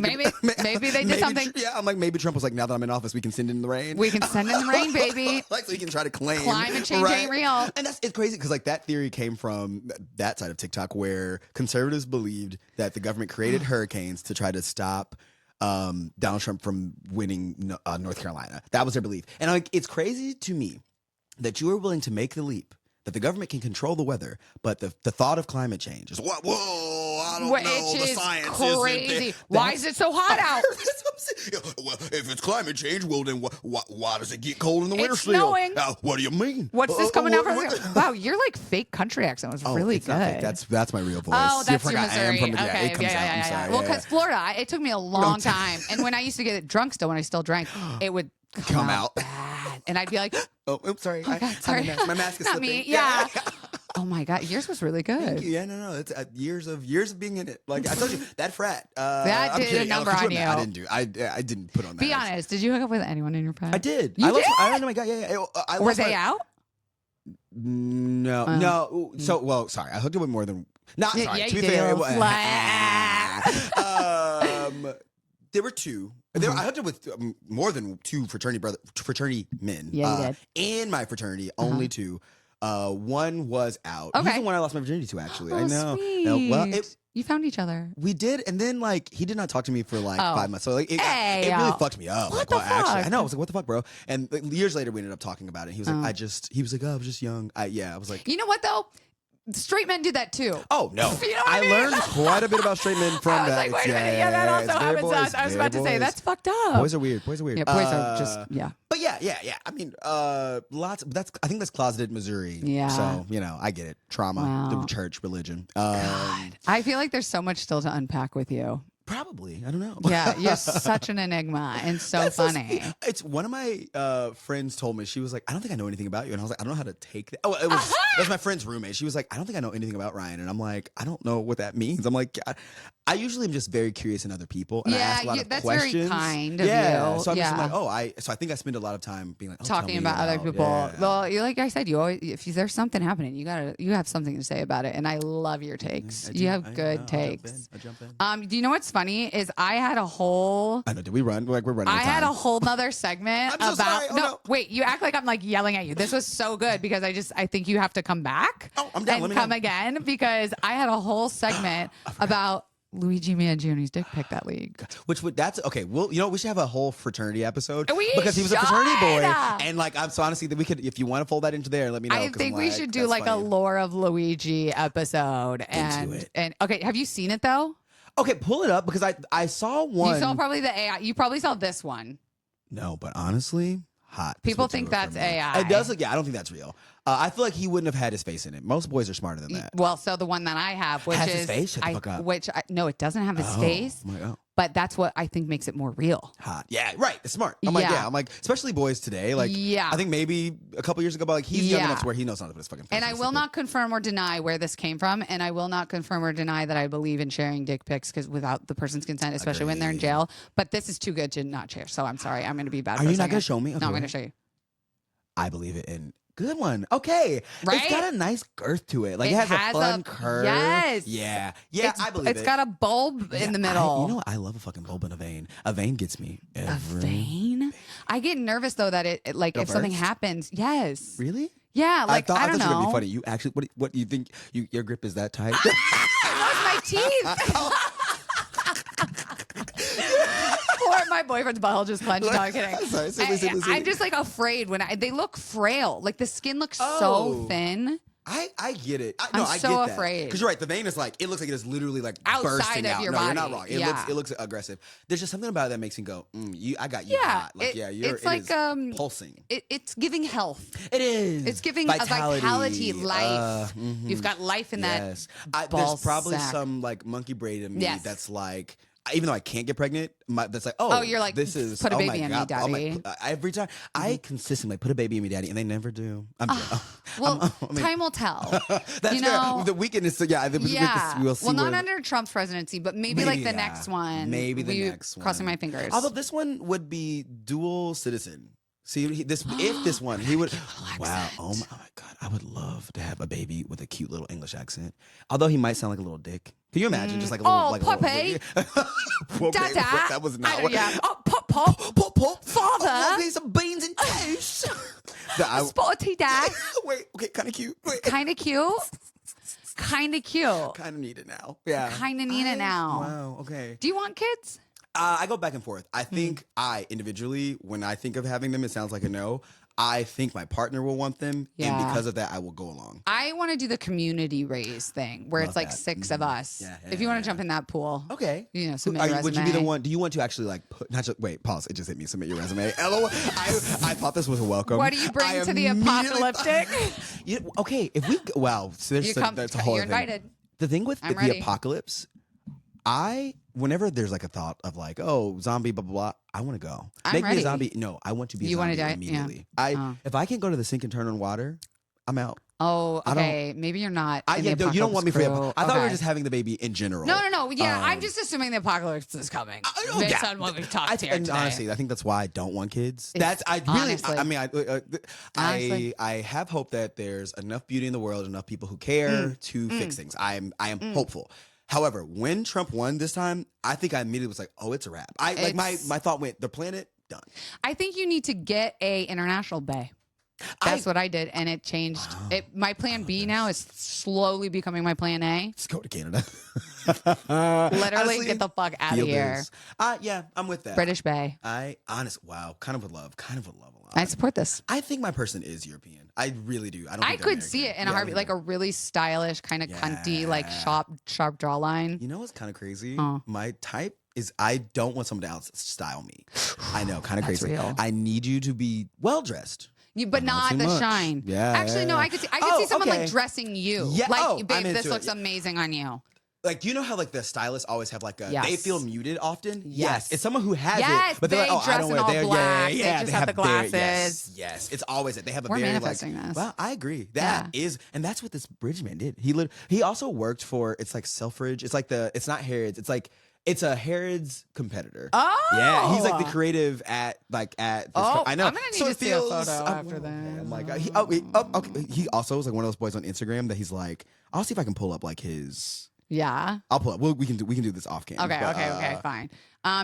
did something. Yeah, I'm like, maybe Trump was like, now that I'm in office, we can send in the rain. We can send in the rain, baby. Like, so we can try to claim. Climate change ain't real. And it's crazy because like that theory came from that side of TikTok where conservatives believed that the government created hurricanes to try to stop Donald Trump from winning North Carolina. That was their belief. And like, it's crazy to me that you are willing to make the leap that the government can control the weather, but the thought of climate change is what? Whoa, I don't know. The science crazy. Why is it so hot out? Well, if it's climate change, well then why does it get cold in the winter still? Snowing. What do you mean? What's this coming out from? Wow, your like fake country accent was really good. That's my real voice. Oh, that's your Missouri. I am from Okay, it comes out. I'm sorry. Well, because Florida, it took me a long time, and when I used to get it drunk still, when I still drank, it would come out bad, and I'd be like, "Oh, oops, sorry, God, sorry, my mask is not slipping." me. Yeah. Oh my God, yours was really good. Yeah, no, it's years of being in it. Like I told you, that frat. That did a number on you. I didn't put on that. Be honest. Did you hook up with anyone in your frat? I did. You did? Oh my God, yeah. Were they out? No. So, well, sorry. I hooked up with more than. Not sorry. Yeah, to be fair, there were two. I hooked up with more than two fraternity men. Yeah, you did. In my fraternity, only two. One was out. Okay. He's the one I lost my virginity to, actually. Oh, I know. Sweet. No, well, you found each other. We did, and then like he did not talk to me for like 5 months. So like it really fucked me up. What the fuck? Actually, I know. I was like, what the fuck, bro? And like, years later, we ended up talking about it. He was like, he was like, oh, I was just young. I was like, you know what though? Straight men do that too. Oh no! You know what I mean? learned quite a bit about straight men from that. Like, wait a minute. Yeah, that also happens. I was about to say that's fucked up. Boys are weird. Yeah, boys are just But yeah. I mean, lots. I think that's closeted Missouri. Yeah. So I get it. Trauma, the church, religion. God. I feel like there's so much still to unpack with you. Probably. I don't know. Yeah, you're such an enigma and so funny. It's one of my friends told me, she was like, I don't think I know anything about you. And I was like, I don't know how to take that. Oh, it was my friend's roommate. She was like, I don't think I know anything about Ryan. And I'm like, I don't know what that means. I'm like, I usually am just very curious in other people. And I ask a lot of that's questions. very kind of you. So I'm just like, so I think I spend a lot of time being like, talking about other people. Yeah. Well, like I said, you always, if there's something happening, you have something to say about it. And I love your takes. You have good takes. I jump in. Do you know what's funny is I had a whole. I know. Did we run? Like we're running. I had a whole nother segment I'm so about. Sorry. No, wait. You act like I'm like yelling at you. This was so good because I think you have to come back. Oh, I'm down. And come again because I had a whole segment about Luigi Mangioni's dick pic that league. That's okay. Well, we should have a whole fraternity episode because he was a fraternity boy, and like I'm so honestly that we could, if you want to fold that into there, let me know. I think we should do like funny. A lore of Luigi episode, and okay, have you seen it though? Okay, pull it up because I saw one. You saw probably the AI. You probably saw this one. No, but honestly, hot. People think that's AI. It does look. Yeah, I don't think that's real. I feel like he wouldn't have had his face in it. Most boys are smarter than that. Well, so the one that I have, which has is his face. Shut the fuck up. No, it doesn't have his face. My God. But that's what I think makes it more real. Hot. Yeah, right. It's smart. I'm like, especially boys today. Like, I think maybe a couple years ago, but like he's young enough to where he knows not to put his fucking face. And I will not confirm or deny where this came from, and I will not confirm or deny that I believe in sharing dick pics because without the person's consent, especially when they're in jail. But this is too good to not share. So I'm sorry. I'm going to be bad. Are you not going to show me? Okay, no, I'm going to show you. I believe it, and Good one. Okay. Right? It's got a nice girth to it. Like, it has a fun curve. Yes. Yeah. Yeah, I believe it. It's got a bulb in the middle. You know what? I love a fucking bulb in a vein. A vein gets me. A vein? I get nervous, though, that it like, if something happens. Yes. Really? Yeah, like, I don't know. I thought it was going to be funny. You actually, what do you think? Your grip is that tight? I lost my teeth. Or my boyfriend's butthole just clenched. No, I'm kidding. Sorry, I'm just like afraid when they look frail. Like the skin looks so thin. I get it. I'm I so get that. afraid. Because you're right. The vein is like, it looks like it is literally like Outside bursting of out. your No, you're body. not wrong. Yeah. It looks aggressive. There's just something about it that makes me go, I got you hot. Like, it's it like is pulsing. It's giving health. It is. It's giving a vitality, life. You've got life in that. There's probably sack. some like monkey brain in me Yes. that's like, even though I can't get pregnant, that's like, you're like, this is put a baby my in me, God. daddy. Every time I consistently put a baby in me, daddy, and they never do. Time will tell. That's you know, fair. The weekend is we'll see. Well, not where- under Trump's presidency, but maybe like the next one. Maybe the next one. Crossing my fingers. Although this one would be dual citizen. See, if this one, he would. Wow! Oh my God! I would love to have a baby with a cute little English accent. Although he might sound like a little dick. Can you imagine just like a little, like puppy, okay, Dada. that was not. Pop, father. Oh, some beans and toast. Spotty dad. Wait, okay, kind of cute. Kind of cute. Kind of cute. Kind of need it now. Yeah. Kind of need it now. Wow. Okay. Do you want kids? I go back and forth. I think I individually, when I think of having them, it sounds like a no. I think my partner will want them, and because of that, I will go along. I want to do the community raise thing, where it's like 6 of us. If you want to jump in that pool, okay. You know, submit your resume. Would you be the one? Do you want to actually like put? Not just wait. Pause. It just hit me. Submit your resume. LOL. I thought this was a welcome. What do you bring to the apocalyptic? Okay. If we so that's a whole. You're thing. invited. The thing with the ready. apocalypse, whenever there's like a thought of like, oh, zombie, blah, blah, blah, I want to go. I'm ready. Me a zombie. No, I want to be a zombie immediately. Yeah. If I can go to the sink and turn on water, I'm out. Oh, okay. Maybe you're not. You don't want me for crew. I thought we were just having the baby in general. No. Yeah, I'm just assuming the apocalypse is coming based on what we've talked here today. Honestly, I think that's why I don't want kids. I have hope that there's enough beauty in the world, enough people who care to fix things. I am hopeful. However, when Trump won this time, I think I immediately was like, oh, it's a wrap. My thought went, the planet, done. I think you need to get a international bay. That's what I did, and it changed. My plan B now is slowly becoming my plan A. Let's go to Canada. Literally, Honestly, get the fuck out of here. Yeah, I'm with that. British Bay. Wow, kind of would love a lot. I support this. I think my person is European. I really do. I could see it in a heartbeat, like a really stylish, kind of cunty, like sharp jawline. You know what's kind of crazy? My type is I don't want someone else to style me. I know, kind of crazy. Real. I need you to be well dressed. But not the much. shine. Yeah. Actually, no. I could see someone like dressing you. Yeah. Like, babe, I'm this into looks amazing on you. Like, you know how like the stylists always have like they feel muted often? Yes. It's someone who has it. But they they're like, dress I don't in wear it. all black. They just have the their- glasses. Yes. It's always it. They have a We're very manifesting this. Well, I agree. That is, and that's what this Bridgman did. He also worked for, it's like Selfridge. It's like it's not Harrods. It's like, it's a Harrods competitor. Oh, yeah, he's like the creative at this. I know. I'm gonna need to see a photo after that. Oh my God. Okay. He also was like one of those boys on Instagram that he's like, I'll see if I can pull up like his. Yeah, I'll pull up. We can do this off camera. Okay, fine.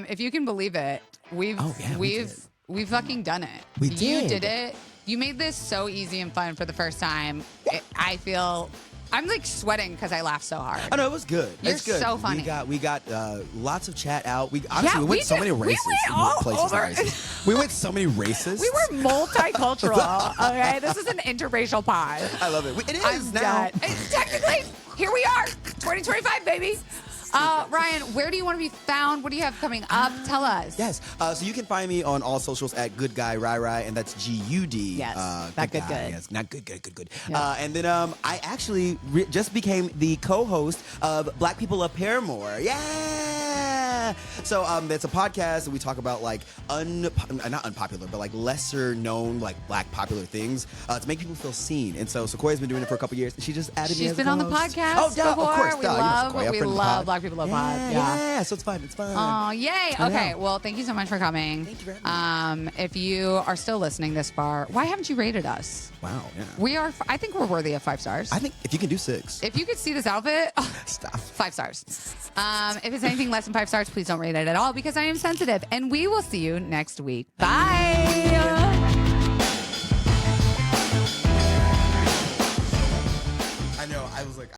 If you can believe it, we've fucking done it. We You did. did it. You made this so easy and fun for the first time. I'm like sweating because I laughed so hard. Oh no, it was good. You're It's good. so funny. We got lots of chat out. We we went so many did. We races. went all places over. races. We went so many races. We were multicultural. Okay, this is an interracial pod. I love it. It is I'm now. done. Technically, here we are, 2025, baby. Ryan, where do you want to be found? What do you have coming up? Tell us. Yes. So you can find me on all socials at Good Guy RYANN, and that's GUD. Yes. Good. Yes. Not good. Yeah. And then I actually just became the co-host of Black People of Paramore. Yeah. So it's a podcast that we talk about like not unpopular, but like lesser known like Black popular things to make people feel seen. And so Sequoia's been doing it for a couple years. And she just added me as She's been a on the co-host. podcast Oh, duh, before. of course. We Duh. love, You know, we friend of the love pod. Black People Love Pod. Yeah. So it's fun. It's fun. Oh, yay. Okay. Well, thank you so much for coming. Thank you for having me. If you are still listening this far, why haven't you rated us? Wow. Yeah. We are. I think we're worthy of 5 stars. I think if you can do 6. If you could see this outfit, Stop. 5 stars. If it's anything less than 5 stars, please don't rate it at all because I am sensitive. And we will see you next week. Bye.